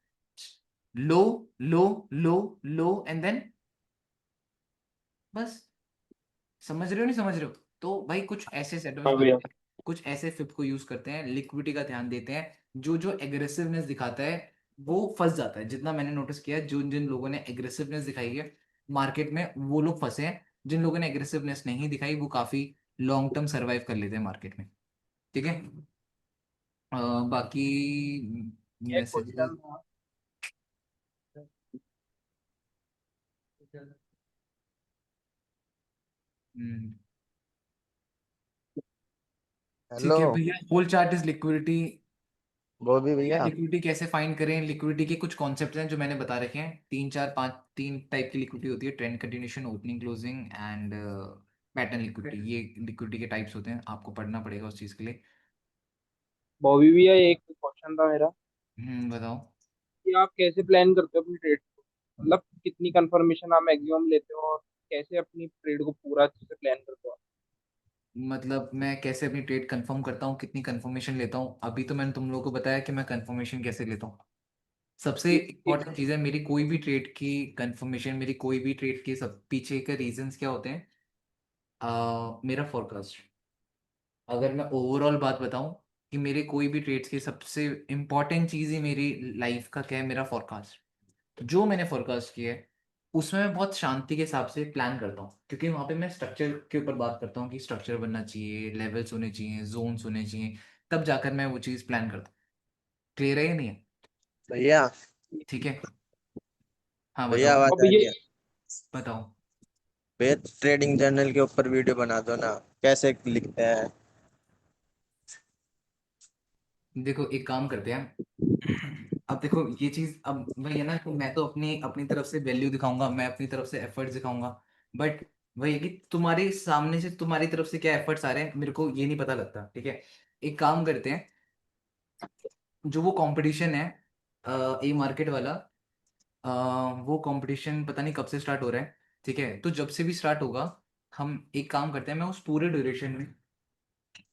लो लो लो लो एंड देन बस। समझ रहे हो नहीं समझ रहे हो? तो भाई कुछ ऐसे सेटअप्स हाँ भैया. बनते हैं, कुछ ऐसे फिप को यूज करते हैं, लिक्विडिटी का ध्यान देते हैं, जो जो एग्रेसिवनेस दिखाता है वो फंस जाता है। जितना मैंने नोटिस किया है, जिन जिन लोगों ने एग्रेसिवनेस दिखाई है मार्केट में, वो लोग फंसे हैं। जिन लोगों ने एग्रेसिवनेस नहीं दिखाई वो काफी लॉन्ग टर्म सर्वाइव कर लेते हैं मार्केट में। ठीक है। बाकी एक मैसेजेस। क्वेश्चन था. ठीक हेलो. है भैया, whole chart is liquidity. Bobby भैया भैया. लिक्विडिटी कैसे फाइंड करें? लिक्विडिटी के कुछ कॉन्सेप्ट हैं जो मैंने बता रखे हैं, तीन चार पांच, तीन टाइप की लिक्विडिटी होती है, trend continuation, opening closing and pattern liquidity. ये लिक्विडिटी के टाइप्स होते हैं, आपको पढ़ना पड़ेगा उस चीज के लिए। बॉबी भैया एक क्वेश्चन था मेरा बताओ। कि आप कैसे प्लान करते हो अपनी ट्रेड को, मतलब कितनी कंफर्मेशन आप मैक्सिमम लेते हो और कैसे अपनी ट्रेड को पूरा अच्छे से प्लान करते हो. मतलब मैं कैसे अपनी ट्रेड कंफर्म करता हूँ, कितनी कंफर्मेशन लेता हूँ? अभी तो मैंने तुम लोगों को बताया कि मैं कंफर्मेशन कैसे लेता हूँ। सबसे इंपॉर्टेंट चीज़ है मेरी कोई भी ट्रेड की कंफर्मेशन, मेरी कोई भी ट्रेड के सब पीछे के रीजंस क्या होते हैं? मेरा फोरकास्ट। अगर मैं ओवरऑल बात बताऊं कि मेरे कोई भी ट्रेड्स की सबसे इंपॉर्टेंट चीज ही मेरी लाइफ का क्या है? मेरा फोरकास्ट। जो मैंने फोरकास्ट किया है उसमें मैं बहुत शांति के हिसाब से प्लान करता हूँ, क्योंकि वहां पे मैं स्ट्रक्चर के ऊपर बात करता हूँ कि स्ट्रक्चर बनना चाहिए, लेवल्स होने चाहिए, जोन्स होने चाहिए, तब जाकर मैं वो चीज प्लान करता हूँ। क्लियर है या नहीं है? भैया. ठीक है। हाँ भैया बताओ। आवाज आ रही है. बताओ। भैया ट्रेडिंग जर्नल के ऊपर वीडियो बना दो ना, कैसे लिखते हैं. देखो एक काम करते हैं, अब देखो ये चीज, अब वही है ना कि मैं तो अपनी अपनी तरफ से वैल्यू दिखाऊंगा, मैं अपनी तरफ से एफर्ट्स दिखाऊंगा, बट वही है कि तुम्हारे सामने से तुम्हारी तरफ से क्या एफर्ट्स आ रहे हैं मेरे को ये नहीं पता लगता। ठीक है। एक काम करते हैं, जो वो कंपटीशन है ए मार्केट वाला, वो कंपटीशन पता नहीं कब से स्टार्ट हो रहा है। ठीक है, तो जब से भी स्टार्ट होगा, हम एक काम करते हैं, मैं उस पूरे ड्यूरेशन में,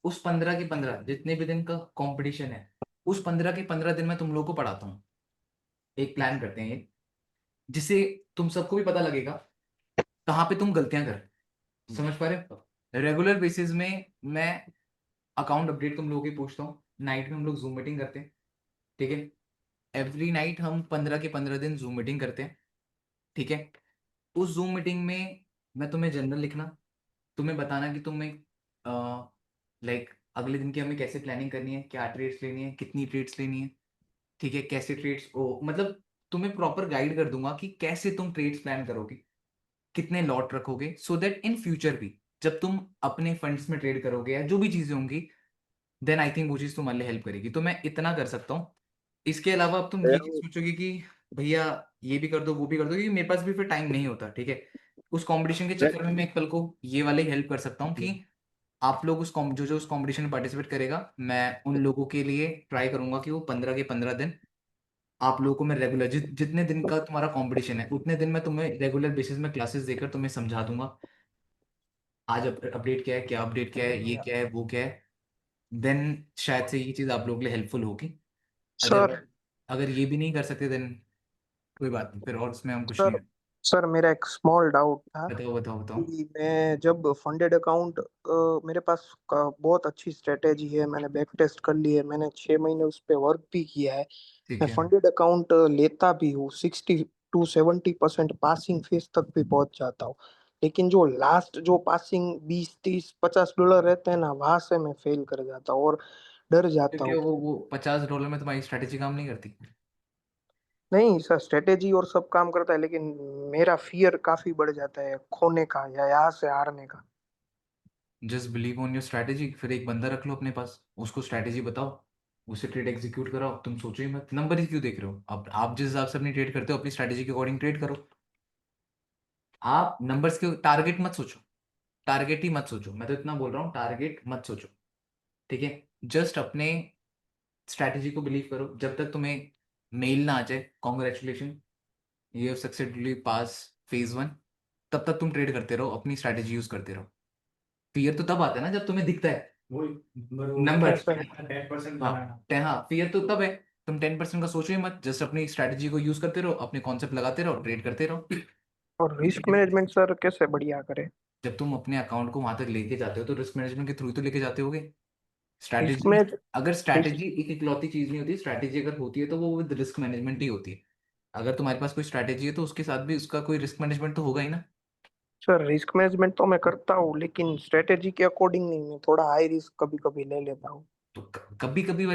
उस 15 के 15 जितने भी दिन का कंपटीशन है, उस 15 के 15 दिन में तुम लोग को पढ़ाता हूँ। एक प्लान करते हैं ये, जिससे तुम सबको भी पता लगेगा कहाँ पे तुम गलतियां कर। समझ पा रहे हो? रेगुलर बेसिस में मैं अकाउंट अपडेट तुम लोगों की पूछता हूँ, नाइट में हम लोग जूम मीटिंग करते हैं। ठीक है। एवरी नाइट हम 15 के 15 दिन जूम मीटिंग करते हैं। ठीक है। उस जूम मीटिंग में मैं तुम्हें जनरल लिखना, तुम्हें बताना कि तुम एक लाइक अगले दिन की हमें कैसे प्लानिंग करनी है, क्या ट्रेड्स लेनी है, कितनी ट्रेड्स लेनी है, ठीक है, कैसे ट्रेड्स को मतलब तुम्हें प्रॉपर गाइड कर दूंगा कि कैसे तुम ट्रेड्स प्लान करोगे, कितने लॉट रखोगे, सो दैट इन फ्यूचर भी जब तुम अपने फंड्स में ट्रेड करोगे या जो भी चीजें होंगी, देन आई थिंक वो चीज तुम्हारे लिए हेल्प करेगी। तो मैं इतना कर सकता हूँ। इसके अलावा अब तुम ये चीज सोचोगे कि भैया ये भी कर दो वो भी कर दो, क्योंकि मेरे पास भी फिर टाइम नहीं होता, ठीक है। उस कंपटीशन के चक्कर में मैं एक पल को ये वाले हेल्प कर सकता हूँ कि आप लोग जो जो उस कंपटीशन में पार्टिसिपेट करेगा, मैं उन लोगों के लिए ट्राई करूंगा कि वो 15 के 15 दिन आप लोगों को मैं रेगुलर जितने दिन का तुम्हारा कंपटीशन है उतने दिन मैं तुम्हें रेगुलर बेसिस में क्लासेस देकर तुम्हें समझा दूंगा, आज अपडेट क्या है, क्या अपडेट क्या है, ये क्या है, वो क्या है। देन शायद से ये चीज़ आप लोगों के लिए हेल्पफुल होगी। अगर सर अगर ये भी नहीं कर सकते देन कोई बात नहीं, फिर और उसमें हम कुछ सर नहीं। सर मेरा एक स्मॉल डाउट था बताओ बताओ बताओ। कि मैं जब फंडेड अकाउंट, मेरे पास बहुत अच्छी स्ट्रेटेजी है, मैंने बैक टेस्ट कर ली है, मैंने 6 महीने उस पर वर्क भी किया है। मैं ठीक है। फंडेड अकाउंट लेता भी हूँ, 60 to 70% पासिंग फीस तक भी पहुंच जाता हूँ। लेकिन जो लास्ट जो पासिंग $20, $30 रहते हैं ना, वहां से मैं फेल कर जाता हूँ और डर जाता क्योंकि हूँ। वो $50 में तुम्हारी स्ट्रैटेजी काम नहीं करती। नहीं सर, स्ट्रेटेजी और सब काम करता है, लेकिन मेरा फियर काफी बढ़ जाता है खोने का या यहाँ से हारने का। Just believe on your strategy, फिर एक बंदा रख लो अपने पास, उसको स्ट्रैटेजी बताओ, उसे ट्रेड एग्जीक्यूट कराओ, तुम सोचो ही मत, नंबर ही क्यों देख रहे हो। अब आप जिस हिसाब से अपनी ट्रेड करते हो अपनी स्ट्रैटेजी के अकॉर्डिंग ट्रेड करो। आप नंबर्स के टारगेट मत सोचो, टारगेट ही मत सोचो, मैं तो इतना बोल रहा हूँ, टारगेट मत सोचो, ठीक है। जस्ट अपने स्ट्रैटेजी को बिलीव करो। जब तक तुम्हें मेल ना आ जाए congratulation you have successfully pass phase 1, तब तक तुम ट्रेड करते रहो, अपनी स्ट्रैटेजी यूज करते रहो। फियर तो तब आता है ना जब तुम्हें दिखता है नंबर। सर हाँ, फियर तो तब है। तुम 10% का सोचो ही मत, जस्ट अपनी स्ट्रैटेजी को यूज करते रहो, अपने कॉन्सेप्ट लगाते रहो, ट्रेड करते रहो। और रिस्क मैनेजमेंट सर कैसे बढ़िया करे? जब तुम अपने अकाउंट को वहां तक लेके जाते हो तो रिस्क मैनेजमेंट के थ्रू तो लेके जाते होगे। रिस्क स्ट्रैटेजी, में अगर रिस्क स्ट्रैटेजी एक इकलौती चीज नहीं होती, स्ट्रैटेजी अगर होती है तो वो विद रिस्क मैनेजमेंट ही होती है। अगर तुम्हारे पास कोई स्ट्रैटेजी है तो उसके साथ भी उसका कोई रिस्क मैनेजमेंट तो होगा ही ना। सर रिस्क मैनेजमेंट तो मैं करता हूँ, लेकिन स्ट्रेटेजी के अकॉर्डिंग नहीं, मैं थोड़ा हाई रिस्क कभी कभी ले लेता हूँ। तो कभी कभी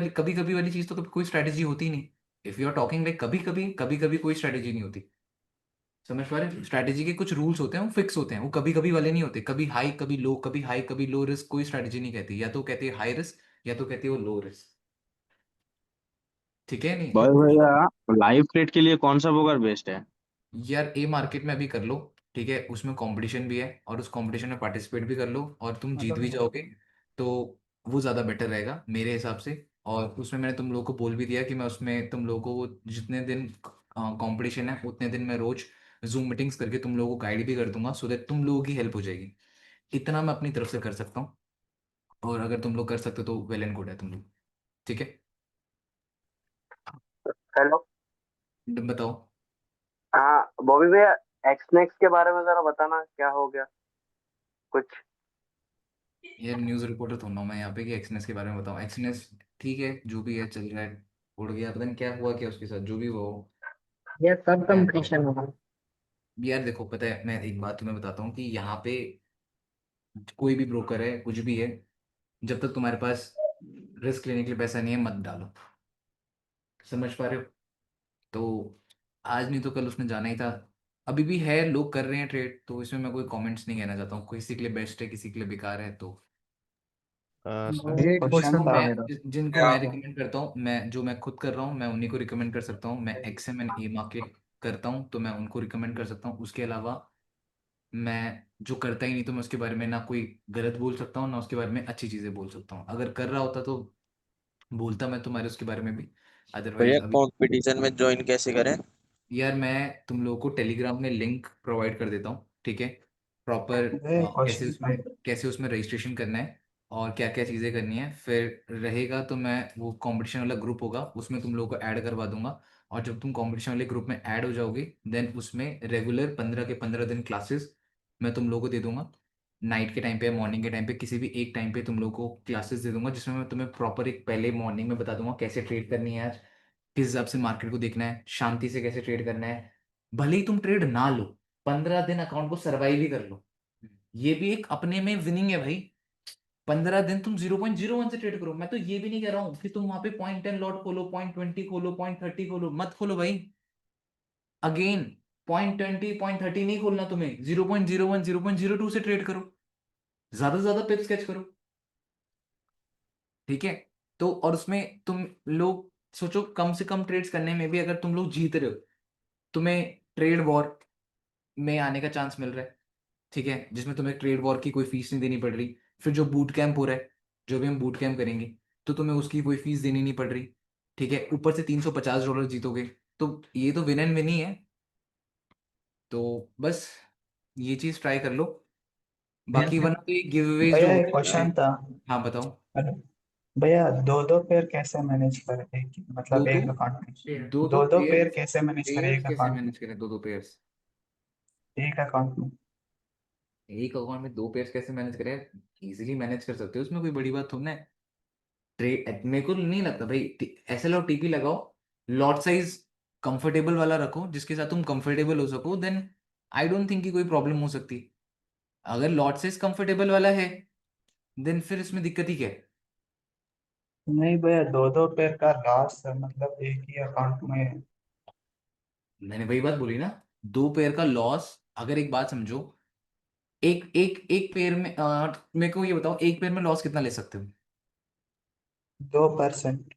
वाली चीज तो कभी कोई स्ट्रैटेजी होती ही नहीं। If you are talking like कभी कभी कोई स्ट्रैटेजी नहीं होती। समझ पा रहे हो? स्ट्रैटेजी के कुछ रूल्स होते हैं, वो फिक्स होते हैं, वो कभी कभी वाले नहीं होते। कभी हाई कभी लो, कभी हाई कभी लो रिस्क कोई स्ट्रैटेजी नहीं कहती। या तो कहती है हाई रिस्क या तो कहती है वो लो रिस्क। ठीक है नहीं। बॉय भैया, लाइव ट्रेड के लिए कौन सा ब्रोकर बेस्ट है? यार ए मार्केट में अभी कर लो, ठीक है, उसमें कंपटीशन भी है और उस कंपटीशन में पार्टिसिपेट भी कर लो और तुम जीत भी जाओगे तो वो ज़्यादा बेटर रहेगा मेरे हिसाब से। और उसमें मैंने तुम लोगों को बोल भी दिया कि मैं उसमें तुम लोगों को जितने दिन कंपटीशन है उतने दिन मैं रोज जूम मीटिंग्स करके तुम लोगों को गाइड भी कर दूंगा, सो दैट तुम लोगों की हेल्प हो जाएगी। इतना मैं अपनी तरफ से कर सकता हूँ। और अगर तुम लोग कर सकते हो तो वेल एंड गुड है तुम लोग। ठीक है, हेलो। बताओ। हाँ बॉबी भैया, एक्सनेक्स के बारे में जरा बताना, क्या हो गया कुछ? यार न्यूज़ रिपोर्टर थोड़ा ना हूं मैं यहाँ पे कि एक्सनेस के बारे में बताऊँ। एक्सनेस ठीक है, जो भी है चल रहा है, उड़ गया, पता नहीं क्या हुआ क्या उसके साथ, जो भी वो ये सब है। कंपटीशन होगा। यार देखो, पता है मैं एक बात तुम्हें बताता हूँ कि यहाँ पे कोई भी ब्रोकर है कुछ भी है, जब तक तुम्हारे पास रिस्क लेने के लिए पैसा नहीं है मत डालो। समझ पा रहे हो? तो आज नहीं तो कल उसने जाना ही था। अभी भी है, लोग कर रहे हैं ट्रेड, तो इसमें मैं कोई कमेंट्स नहीं कहना चाहता हूँ। किसी के लिए बेस्ट है किसी के लिए बेकार है। तो सर, मुझे एक क्वेश्चन क्वेश्चन था था मेरा। मेरा। जिनको मैं रिकमेंड करता हूँ, मैं जो मैं खुद कर रहा हूँ मैं उन्हीं को रिकमेंड कर सकता हूँ। मैं एक्सएम एंड ई मार्केट करता हूँ तो मैं उनको रिकमेंड कर सकता हूँ। उसके अलावा मैं जो करता ही नहीं तो मैं उसके बारे में ना कोई गलत बोल सकता हूँ ना उसके बारे में अच्छी चीजें बोल सकता हूँ। अगर कर रहा होता तो बोलता मैं तुम्हारे उसके बारे में भी। भैया, अदरवाइज अभी कंपटीशन में ज्वाइन कैसे करें? यार मैं तुम लोगों को टेलीग्राम में लिंक प्रोवाइड कर देता हूँ, ठीक है। प्रॉपर मुझे एक क्वेश्चन कैसे उसमें रजिस्ट्रेशन करना है और क्या क्या चीज़ें करनी है, फिर रहेगा तो मैं वो कंपटीशन वाला ग्रुप होगा उसमें तुम लोगों को ऐड करवा दूंगा। और जब तुम कंपटीशन वाले ग्रुप में ऐड हो जाओगे देन उसमें रेगुलर 15 के 15 दिन क्लासेस मैं तुम लोगों को दे दूंगा। नाइट के टाइम पे मॉर्निंग के टाइम पे किसी भी एक टाइम पे तुम लोगों को क्लासेस दे दूंगा, जिसमें मैं तुम्हें प्रॉपर एक पहले मॉर्निंग में बता दूंगा कैसे ट्रेड करनी है, किस हिसाब से मार्केट को देखना है, शांति से कैसे ट्रेड करना है। भले ही तुम ट्रेड ना लो, 15 दिन अकाउंट को सरवाइव ही कर लो, ये भी एक अपने में विनिंग है भाई। 15 दिन तुम 0.01 से ट्रेड करो। मैं तो ये भी नहीं कह रहा हूँ कि तुम वहां पे 0.10 लॉट खोलो, 0.20 खोलो, 0.30 खोलो, मत खोलो भाई। अगेन 0.20 0.30 नहीं खोलना तुम्हें, 0.01 0.02 से ट्रेड करो, ज्यादा से ज्यादा पिप स्केच करो, ठीक है। तो और उसमें तुम लोग सोचो, कम से कम ट्रेड्स करने में भी अगर तुम लोग जीत रहे हो, तुम्हें ट्रेड वॉर में आने का चांस मिल रहा है, ठीक है, जिसमें तुम्हें ट्रेड वॉर की कोई फीस नहीं देनी पड़ रही। फिर जो बूट कैंप हो रहा है, जो भी हम बूट कैंप करेंगे, तो तुम्हें उसकी कोई फीस देनी नहीं पड़ रही, ठीक है, ऊपर से $350 जीतोगे। तो ये तो विन एंड विन ही है। तो बस ये चीज ट्राई कर लो। बाकी वरना तो ये गिव अवेज जो भैया एक होते हैं। क्वेश्चन था। हाँ बताओ। अरे, भैया दो दो पेयर कैसे मैनेज करें, दो मतलब दो एक अकाउंट में दो दो दो दो पेयर पेयर्स कैसे मैनेज करें पेयर्स एक कैसे अकाउंट मैनेज करें? दो दो पेयर्स में, एक अकाउंट में? एक अकाउंट में दो पेयर्स कैसे मैनेज करें? इजीली मैनेज कर सकते हो, उसमें कोई बड़ी बात थोड़ी ना है। ट्रेड मेरे को नहीं लगता भाई, ऐसे लो टीपी लगाओ, लॉट साइज कंफर्टेबल वाला रखो जिसके साथ तुम कंफर्टेबल हो सको, देन आई डोंट थिंक कि कोई प्रॉब्लम हो सकती। अगर लॉट साइज कंफर्टेबल वाला है, देन फिर इसमें दिक्कत ही क्या है? नहीं भैया, दो दो पेयर का लॉस है, मतलब एक ही अकाउंट में। मैंने वही बात बोली ना, दो पेयर का लॉस। अगर एक बात समझो, एक एक एक पेयर में मेरे को ये बताओ, एक पेयर में लॉस कितना ले सकते हो? 2%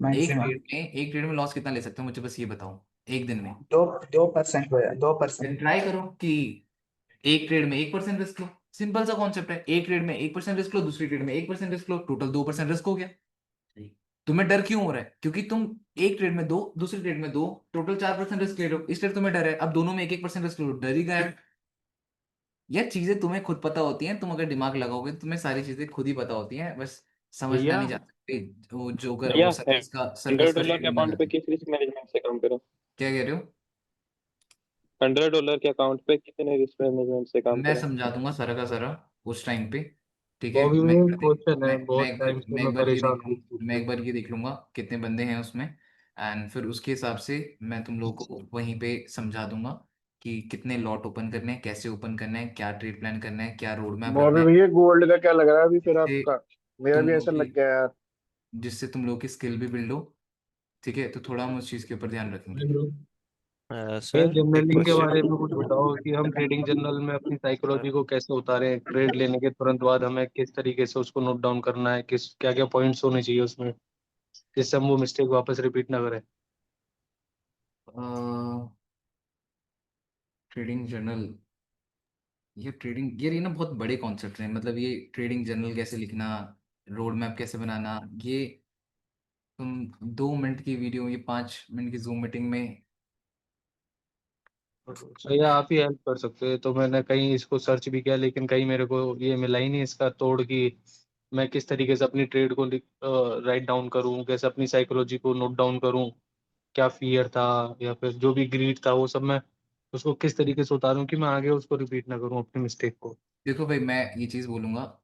मैक्सिमम। एक ट्रेड में लॉस कितना ले सकते हो, मुझे बस ये बताओ, एक दिन में। 2% भैया, 2%। देन ट्राई करो कि एक ट्रेड में 1% रिस्क लो। सिंपल सा कॉन्सेप्ट है, एक ट्रेड में 1% रिस्क लो, दूसरी ट्रेड में 1% रिस्क लो, टोटल 2% रिस्क हो गया। तुम्हें डर क्यों हो रहा है? क्योंकि तुम एक ट्रेड में दो, दूसरी ट्रेड में दो, टोटल 4% रिस्क ले रहे हो, इसलिए तुम्हें डर है। अब दोनों में 1-1% रिस्क लो, डर ही गया। यार चीजें तुम्हें खुद पता होती हैं, तुम अगर दिमाग लगाओगे तो तुम्हें सारी चीजें खुद ही पता होती हैं, बस समझना भैया नहीं जा सकते। वो जोकर, भैया वो सर्कस का $100 शेर के बनना अकाउंट पे चाहते हैं। किस रिस्क मैनेजमेंट से काम करो? क्या कह रहे हो? $100 के अकाउंट पे कितने रिस्क मैनेजमेंट से काम मैं करें? समझा दूंगा सारा का सारा उस टाइम पे, ठीक है। वो भी मैं एक मेन बार देख क्वेश्चन है, मैं बहुत एक बार टाइम से मैं मैं एक बार ये परेशान देख हूँ लूँ, इस चीज़ मैं से। एक बार ये देख लूंगा कितने बंदे हैं उसमें, एंड फिर उसके हिसाब से मैं तुम लोगों को वहीं पे समझा दूंगा कि कितने लॉट ओपन करने हैं, कैसे ओपन करना है, क्या ट्रेड प्लान करना है, क्या रोड मैप रखना बॉबी है, भैया गोल्ड का क्या लग रहा है अभी फिर जिससे आपका? मेरा तुम भी लोग ऐसा की लग गया यार। जिससे तुम लोग की स्किल भी बिल्ड हो, ठीक है। तो थोड़ा हम उस चीज़ के ऊपर ध्यान रखेंगे। ये सर एक जर्नलिंग के क्वेश्चन। बारे में कुछ बताओ कि हम ट्रेडिंग जर्नल में अपनी साइकोलॉजी को कैसे उतारें, ट्रेड लेने के तुरंत बाद हमें किस तरीके से उसको नोट डाउन करना है, किस क्या क्या पॉइंट्स होने चाहिए उसमें, जिससे हम वो मिस्टेक वापस रिपीट ना करें। ट्रेडिंग जर्नल, ये ट्रेडिंग, ये ना बहुत बड़े कॉन्सेप्ट हैं। मतलब ये ट्रेडिंग जर्नल कैसे लिखना, रोड मैप कैसे बनाना, ये तुम 2 मिनट की वीडियो, ये 5 मिनट की जूम मीटिंग में। तो ये आप ही हेल्प कर सकते हैं। तो मैंने कहीं इसको सर्च भी किया, लेकिन कहीं मेरे को ये मिला ही नहीं इसका तोड़ कि मैं किस तरीके से अपनी ट्रेड को राइट डाउन करूं, कैसे अपनी साइकोलॉजी को नोट डाउन करूं, क्या फियर था या फिर जो भी ग्रीड था, वो सब मैं उसको किस तरीके से उतारूं कि मैं आगे उसको रिपीट ना करूं अपनी मिस्टेक को। देखो भाई, मैं ये चीज़ बोलूंगा,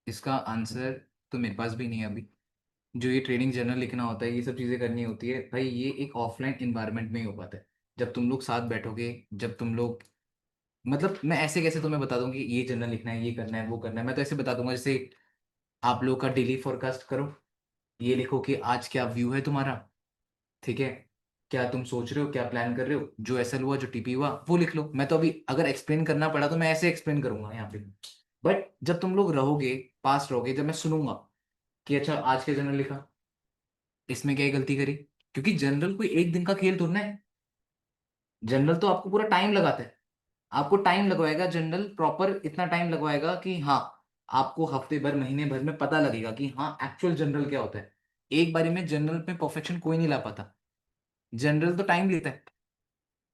इसका आंसर तो मेरे पास भी नहीं है अभी। जो ये ट्रेडिंग जर्नल लिखना होता है, ये सब चीज़ें करनी होती है भाई, ये एक ऑफलाइन इन्वायरमेंट में ही हो पाता है। जब तुम लोग साथ बैठोगे, जब तुम लोग, मतलब मैं ऐसे कैसे तुम्हें बता दूंगी ये जर्नल लिखना है, ये करना है, वो करना है। मैं तो ऐसे बता दूंगा जैसे आप लोग का डेली फोरकास्ट करो, ये लिखो कि आज क्या व्यू है तुम्हारा, ठीक है, क्या तुम सोच रहे हो, क्या प्लान कर रहे हो, जो एसएल हुआ, जो टीपी हुआ, वो लिख लो। मैं तो अभी अगर एक्सप्लेन करना पड़ा तो मैं ऐसे एक्सप्लेन करूंगा यहाँ पे। बट जब तुम लोग रहोगे, पास रहोगे, जब मैं सुनूंगा कि अच्छा आज के जनरल लिखा, इसमें क्या ही गलती करी, क्योंकि जनरल कोई एक दिन का खेल थोड़ा ना है। जनरल तो आपको पूरा टाइम लगाता है, आपको टाइम लगवाएगा जनरल, प्रॉपर इतना टाइम लगवाएगा कि हाँ, आपको हफ्ते भर महीने भर में पता लगेगा कि हाँ एक्चुअल जनरल क्या होता है। एक बारी में जनरल में परफेक्शन कोई नहीं ला पाता, जनरल तो टाइम लेता है,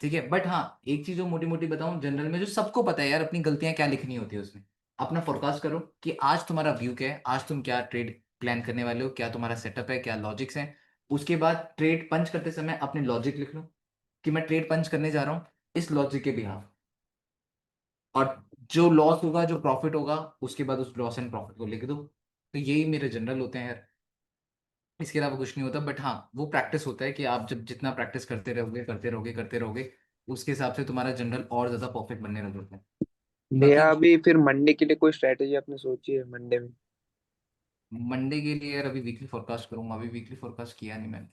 ठीक है। बट हाँ, एक चीज जो मोटी मोटी बताऊं, जनरल में जो सबको पता है यार, अपनी गलतियां क्या लिखनी होती है उसमें। अपना फोरकास्ट करो कि आज तुम्हारा व्यू क्या है, आज तुम क्या ट्रेड प्लान करने वाले हो, क्या तुम्हारा सेटअप है, क्या लॉजिक्स है। उसके बाद ट्रेड पंच करते समय अपने लॉजिक लिख लो कि मैं ट्रेड पंच करने जा रहा हूँ इस लॉजिक के बिहाफ, और जो लॉस होगा, जो प्रॉफिट होगा, उसके बाद उस लॉस एंड प्रॉफिट को लिख दो। तो यही मेरे जनरल होते हैं यार, इसके अलावा कुछ नहीं होता। बट हाँ, वो प्रैक्टिस होता है कि आप जब जितना प्रैक्टिस करते रहोगे, करते रहोगे, करते रहोगे, उसके हिसाब से तुम्हारा जनरल और ज्यादा परफेक्ट बनने लगता है। बाकी भैया अभी फिर मंडे के लिए कोई स्ट्रेटेजी आपने सोची है मंडे में? मंडे के लिए यार अभी वीकली फोरकास्ट करूंगा, अभी वीकली फोरकास्ट किया नहीं मैंने,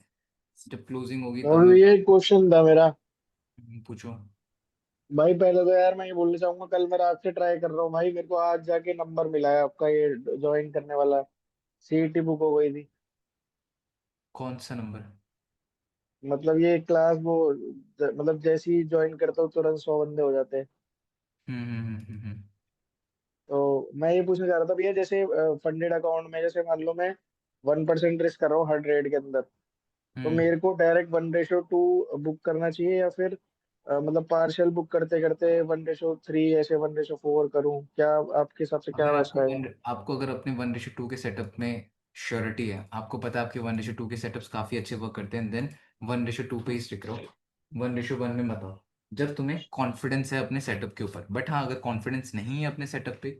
जब क्लोजिंग होगी तब और मैं ये क्वेश्चन था मेरा पूछूं। भाई। पहले तो यार मैं ये बोलना चाहूंगा, कल मैं रात से ट्राई कर रहा हूँ भाई, मेरे को आज जाके नंबर मिला है आपका, ये ज्वाइन करने वाला। सीईटी बुक हो गई थी। कौन सा नंबर? मतलब ये क्लास वो मतलब जैसे ही ज्वाइन करता हूँ तुरंत 100 बंदे हो जाते हैं। हम्म। तो मैं ये पूछना चाह रहा था भैया, जैसे फंडेड अकाउंट में जैसे मान लो मैं 1% रिस्क कर रहा हूँ हर ट्रेड के अंदर, तो हम्म। मेरे को डायरेक्ट 1:2 बुक करना चाहिए, या फिर मतलब पार्शियल बुक करते करते 1:3 ऐसे 1:4 करूँ क्या? आपके हिसाब से क्या अगर बेस्ट रहेगा? आपको अगर अपने 1:2 के सेटअप में श्योरिटी है, आपको पता है आपके 1:2 के सेटअप्स काफी अच्छे वर्क करते हैं, देन 1:2 पे ही स्टिक रहो, 1:1 में मत आओ जब तुम्हें कॉन्फिडेंस है अपने सेटअप के ऊपर। बट हाँ, अगर कॉन्फिडेंस नहीं है अपने सेटअप पे,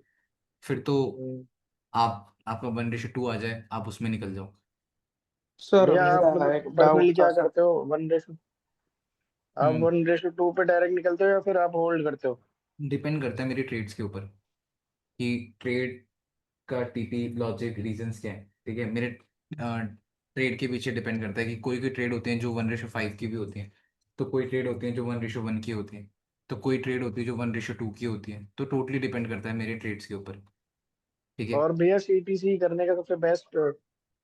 फिर तो हम्म। आपका 1:2 आ जाए, आप उसमें निकल जाओ। सर भैया आप मेरा एक मतलब डाउट पर्सनली था क्या सर। करते हो? आप हम्म 1:2 पे डायरेक्ट निकलते हो या फिर आप होल्ड करते हो? डिपेंड करता है मेरी ट्रेड्स के ऊपर कि ट्रेड का टीपी लॉजिक रीजंस क्या है। ठीक है, मेरे ट्रेड के पीछे डिपेंड करता है कि कोई कोई ट्रेड होते हैं जो 1:5 की भी होती हैं, तो कोई ट्रेड होती हैं जो 1:1 की होती हैं, तो कोई ट्रेड होती है जो 1:2 की होती है, तो टोटली डिपेंड करता है मेरे ट्रेड्स के ऊपर। ठीक है। और भैया सीटीसी करने का सबसे बेस्ट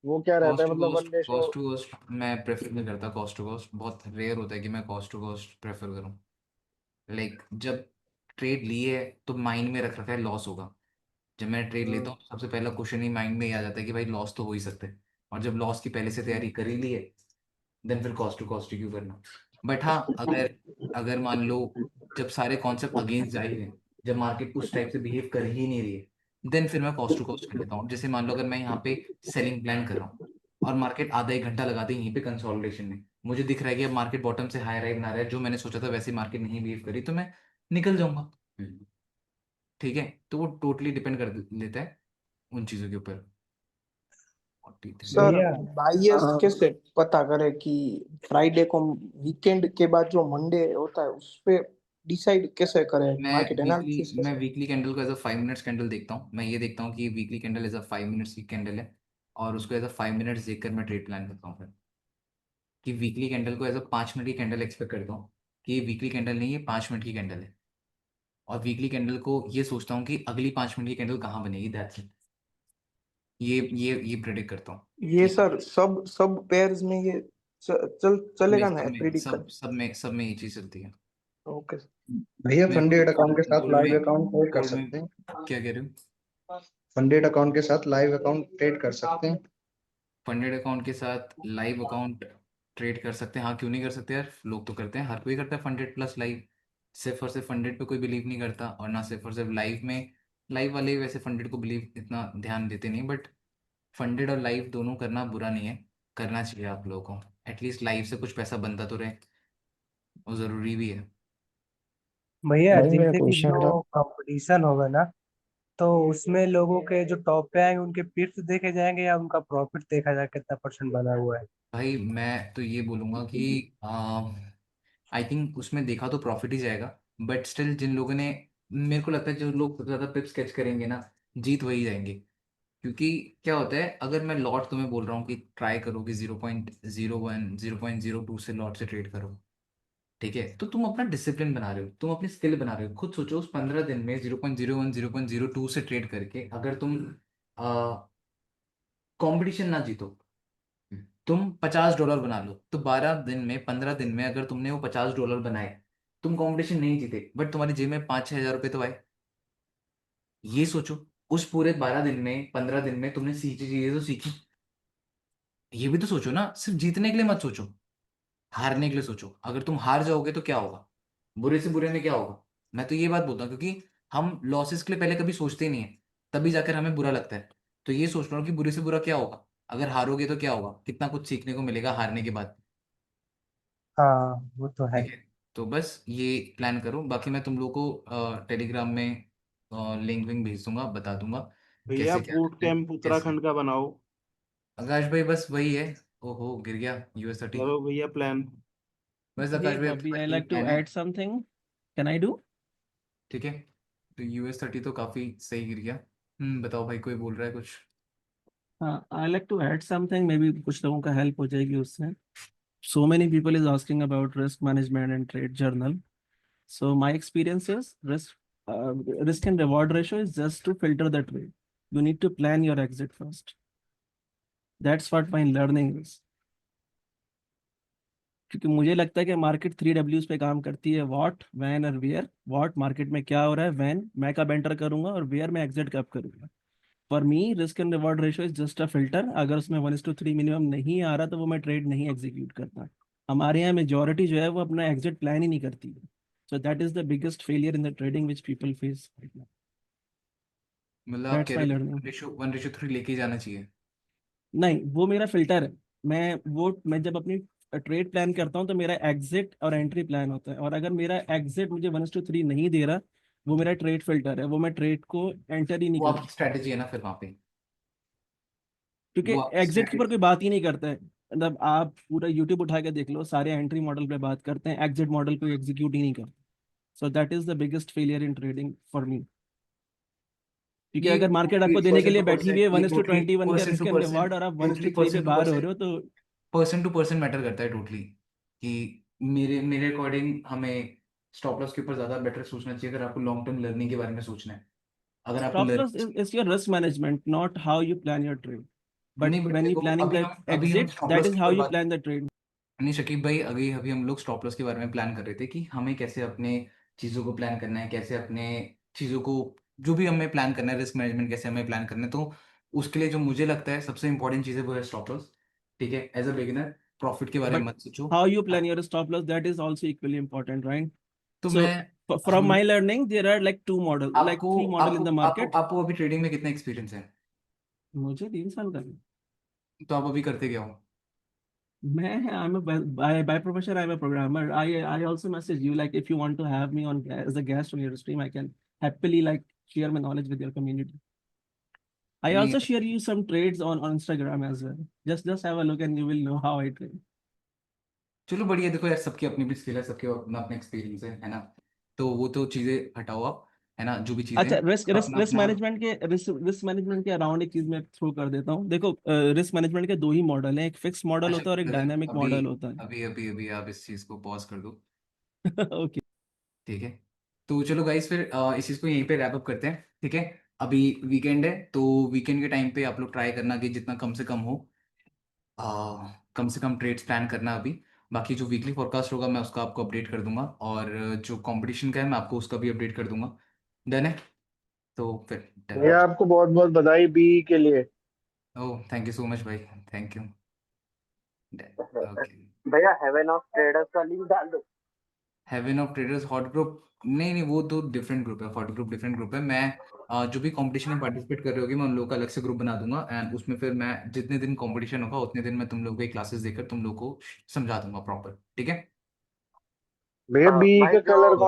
वो क्या रहता कॉस्ट है, टू मतलब कॉस्ट 1:? कॉस्ट टू कॉस्ट मैं प्रेफर नहीं करता, कॉस्ट टू कॉस्ट बहुत रेयर होता है कि मैं कॉस्ट टू कॉस्ट प्रेफर करूँ। लाइक जब ट्रेड लिए है तो माइंड में रख रखा है लॉस होगा, जब मैं ट्रेड लेता हूँ तो सबसे पहला क्वेश्चन ही माइंड में ही आ जाता है कि भाई लॉस तो हो ही सकते हैं, और जब लॉस की पहले से तैयारी कर ही ली है, देन फिर कॉस्ट टू कॉस्ट क्यों करना। बट हाँ, अगर अगर मान लो जब सारे कॉन्सेप्ट अगेंस्ट जा ही रहे हैं, जब मार्केट उस टाइप से बिहेव कर ही नहीं रही है, देन फिर मैं कॉस्ट टू कॉस्ट कर लेता हूँ। जैसे मान लो अगर मैं यहाँ पे सेलिंग प्लान कर रहा हूँ और मार्केट आधा एक घंटा लगाते ही यहीं पे कंसोलिडेशन में, मुझे दिख रहा है कि अब मार्केट बॉटम से हाई राइज ना रहा है, जो मैंने सोचा था वैसे मार्केट नहीं बिहेव करी, तो मैं निकल जाऊंगा। ठीक है, तो वो टोटली डिपेंड कर लेता है उन चीज़ों के ऊपर। 43। सर भैया बायस कैसे पता करें कि फ्राइडे को, वीकेंड के बाद जो मंडे होता है उस पे डिसाइड कैसे करें? मार्केट एनालिसिस मैं कैसे? वीकली कैंडल को एज अ 5 मिनट्स कैंडल देखता हूँ। मैं ये देखता हूँ कि weekly candle as a 5 minutes की कैंडल है, और उसको एज अ 5 मिनट्स देखकर मैं ट्रेड प्लान करता हूँ फिर, कि वीकली कैंडल को एज अ 5 मिनट की कैंडल एक्सपेक्ट करता हूँ कि ये वीकली कैंडल नहीं, ये 5 मिनट की कैंडल है, और वीकली कैंडल को ये सोचता हूँ कि अगली 5 मिनट की कैंडल कहाँ बनेगी, दैट्स इट। ये प्रेडिक्ट करता हूँ ये कि सर सब सब पेयर्स में ये चलेगा ना प्रिडिक्ट करना? सब में ये चीज़ चलती है। ओके। भैया मेरे को फंडेड अकाउंट के साथ गोल्ड लाइव में अकाउंट ट्रेड कर गोल्ड में सकते हैं। क्या कह रहे हो? फंडेड अकाउंट के साथ लाइव अकाउंट ट्रेड कर सकते हैं। फंडेड अकाउंट के साथ लाइव अकाउंट ट्रेड कर सकते हैं, हाँ क्यों नहीं कर सकते यार, लोग तो करते हैं, हर कोई करता है फंडेड प्लस लाइव। सिर्फ और सिर्फ फंडेड पे कोई बिलीव नहीं करता, और ना सिर्फ और सिर्फ लाइव में। लाइव वाले वैसे फंडेड को बिलीव इतना ध्यान देते नहीं, बट फंडेड और लाइव दोनों करना बुरा नहीं है, करना चाहिए आप लोगों को। एटलीस्ट लाइव से कुछ पैसा बनता तो रहे, वो ज़रूरी भी है। भैया भाई मेरा जैसे कि क्वेश्चन था। जो कंपटीशन होगा ना, तो उसमें लोगों के जो टॉप पे आएंगे उनके पिप्स देखे जाएंगे या उनका प्रॉफिट देखा जाएगा कितना परसेंट बना हुआ है? भाई मैं तो ये बोलूँगा कि आई थिंक उसमें देखा तो प्रॉफिट ही जाएगा, बट स्टिल जिन लोगों ने, मेरे को लगता है जो लोग सबसे ज़्यादा पिप्स कैच करेंगे ना, जीत वही जाएंगे। क्योंकि क्या होता है, अगर मैं लॉट तुम्हें बोल रहा हूँ कि ट्राई करो कि 0.01 0.02 से लॉट से ट्रेड करो, ठीक है, तो तुम अपना डिसिप्लिन बना रहे हो, तुम अपनी स्किल बना रहे हो। खुद सोचो उस 15 दिन में 0.01 0.02 से ट्रेड करके अगर तुम कंपटीशन ना जीतो, तुम $50 बना लो, तो 12 दिन में 15 दिन में अगर तुमने वो $50 बनाए, तुम कंपटीशन नहीं जीते, बट तुम्हारी जेब में 5-6 हज़ार रुपये तो आए। ये सोचो, उस पूरे 12 दिन में 15 दिन में तुमने सीखी चीजें तो सीखी। ये भी तो सोचो ना, सिर्फ जीतने के लिए मत सोचो, हारने के लिए सोचो। अगर तुम हार जाओगे तो क्या होगा, बुरे से बुरे में क्या होगा। मैं तो ये बात बोलता हूँ, क्योंकि हम लॉसेस के लिए पहले कभी सोचते ही नहीं है, तभी जाकर हमें बुरा लगता है। तो ये सोच रहा हूँ कि बुरे से बुरा क्या होगा, अगर हारोगे तो क्या होगा, कितना कुछ सीखने को मिलेगा हारने के बाद। हाँ वो तो है। ठीक है, तो बस ये प्लान करो, बाकी मैं तुम लोग को टेलीग्राम में लिंक विंक भेज दूंगा, बता दूंगा भैया कैसे क्या बूट करना है, कैंप कैसे। उत्तराखंड का बनाओ। आकाश भाई बस वही है। ओहो गिर गया US30। करो भैया प्लान। बस आकाश Hey भाई Bobby, बस I यही like to प्लान है। add something. Can I do? ठीक है, तो US30 तो काफी सही गिर गया। बताओ भाई, कोई बोल रहा है कुछ? हाँ, I like to add something, maybe कुछ लोगों का help हो जाएगी उससे. So many people is asking about risk management and trade journal. So my experience is risk and reward ratio is just to filter the trade. You need to plan your exit first. That's what my learning is. क्योंकि मुझे लगता है कि market 3Ws पे काम करती है, what, when और वेयर. व्हाट मार्केट में क्या हो रहा है, व्हेन मैं कब एंटर करूंगा, और वेयर मैं एग्जिट कब करूंगा. For me risk and reward ratio is just a filter. अगर उसमें 1:3 मिनिमम नहीं आ रहा तो वो मैं ट्रेड नहीं एग्जीक्यूट करता. हमारे यहाँ मेजोरिटी जो है वो अपना एग्जिट प्लान ही नहीं करती है. So that is the biggest failure in the trading which people face. मतलब आप दैट्स कह माई रहे हो लर्निंग. 1:3 लेके जाना चाहिए. नहीं, वो मेरा फिल्टर है. मैं जब अपनी ट्रेड प्लान करता हूँ तो मेरा एग्जिट और एंट्री प्लान होता है, और अगर मेरा एग्जिट मुझे 1:3 नहीं दे रहा, वो मेरा ट्रेड फिल्टर है. वो मैं ट्रेड को एंटर ही नहीं वो करता, आपकी स्ट्रैटेजी है ना फिर वहां पे. क्योंकि वो आपकी एग्जिट के ऊपर स्ट्रैटेजी. कोई बात ही नहीं करता है. मतलब आप पूरा यूट्यूब उठा के देख लो, सारे एंट्री मॉडल पे बात करते हैं, एग्जिट मॉडल को एग्जीक्यूट ही नहीं करते. So that is the biggest failure in trading for me. क्योंकि ये अगर मार्केट आपको देने के पर्सन लिए टू बैठी हुई है पर्सन, ये टोटली 1:21 का person risk to and person, reward, और आप टोटली 1:3 पे पर्सन टू बाहर हो पर्सन, रहे हो, तो पर्सन टू पर्सन मैटर करता है टोटली. कि मेरे मेरे अकॉर्डिंग हमें स्टॉप लॉस के ऊपर ज्यादा बेटर सोचना चाहिए अगर आपको लॉन्ग टर्म लर्निंग के बारे में सोचना है. अगर आपको stop loss learning is your risk management, not how you plan your trade. But नहीं, बट when you देखो planning the अभी हम exit, stop that loss is के how ऊपर you बात plan the trade. नहीं शकीब भाई, अभी हम लोग स्टॉप लॉस के बारे में प्लान कर रहे थे कि हमें कैसे अपने चीज़ों को प्लान करना है, कैसे अपने चीज़ों को जो भी हमें प्लान करना है, रिस्क मैनेजमेंट कैसे हमें प्लान करना है. तो उसके लिए जो मुझे लगता है सबसे इंपॉर्टेंट चीज़ है वो है स्टॉप लॉस. ठीक है, एज अ बिगिनर प्रॉफिट के बारे में But मत सोचो. how you plan your stop loss, that is also equally important, right? तो So मैं from हम my learning, there are like two models, like आपको three model आपको in the आपको market. आपको अभी ट्रेडिंग में कितना एक्सपीरियंस है? मुझे 3 साल का है. तो आप अभी करते क्या हो? मैं I'm a by profession I'm a programmer. I also message you, like if you want to have me on as a guest on your stream, I can happily like share my knowledge with your community. I नहीं, also share you some trades on Instagram as well. Just have a look and you will know how I trade. चलो बढ़िया. देखो यार, सबकी अपनी अपनी skill है, सबके अपना अपना एक्सपीरियंस है ना. तो वो तो चीज़ें हटाओ आप, है ना, जो भी चीज़ें अच्छा, हैं रिस्क सब रिस्क अपना रिस्क अपना. मैनेजमेंट के रिस्क मैनेजमेंट के अराउंड एक चीज मैं थ्रो कर देता हूँ. देखो, रिस्क मैनेजमेंट के 2 ही मॉडल हैं, एक फिक्स मॉडल अच्छा होता है और एक ब्रदर, डायनामिक अभी मॉडल होता अभी अभी अभी आप इस चीज़ को पॉज कर दो. है. ओके. ठीक है. तो चलो गाइस, फिर इस चीज़ को यहीं पे रैप अप करते हैं. ठीक है. अभी वीकेंड है, तो वीकेंड के टाइम पे आप लोग ट्राई करना कि जितना कम से कम हो, कम से कम ट्रेड्स प्लान करना अभी. बाकी जो वीकली फोरकास्ट होगा मैं उसका आपको अपडेट कर दूंगा, और जो कंपटीशन का है मैं आपको उसका भी अपडेट कर दूंगा. डन है. तो फिर डन. भैया आपको बहुत बहुत बधाई बी के लिए। Oh, thank you so much भाई. Thank you. डन. ओके. भैया हेवन ऑफ ट्रेडर्स का लिंक डाल दो। Heaven of traders hot group? नहीं नहीं, वो तो डिफरेंट ग्रुप है. हॉट ग्रुप डिफरेंट ग्रुप है. मैं जो भी कंपटीशन में पार्टिसिपेट कर रहे होगे मैं उन लोगों का अलग से ग्रुप बना दूंगा, एंड उसमें फिर मैं जितने दिन कंपटीशन होगा उतने दिन मैं तुम लोगों को क्लासेस देकर तुम लोगों को समझा दूंगा प्रॉपर. ठीक है. भैया बी भाई का जो कलर कौन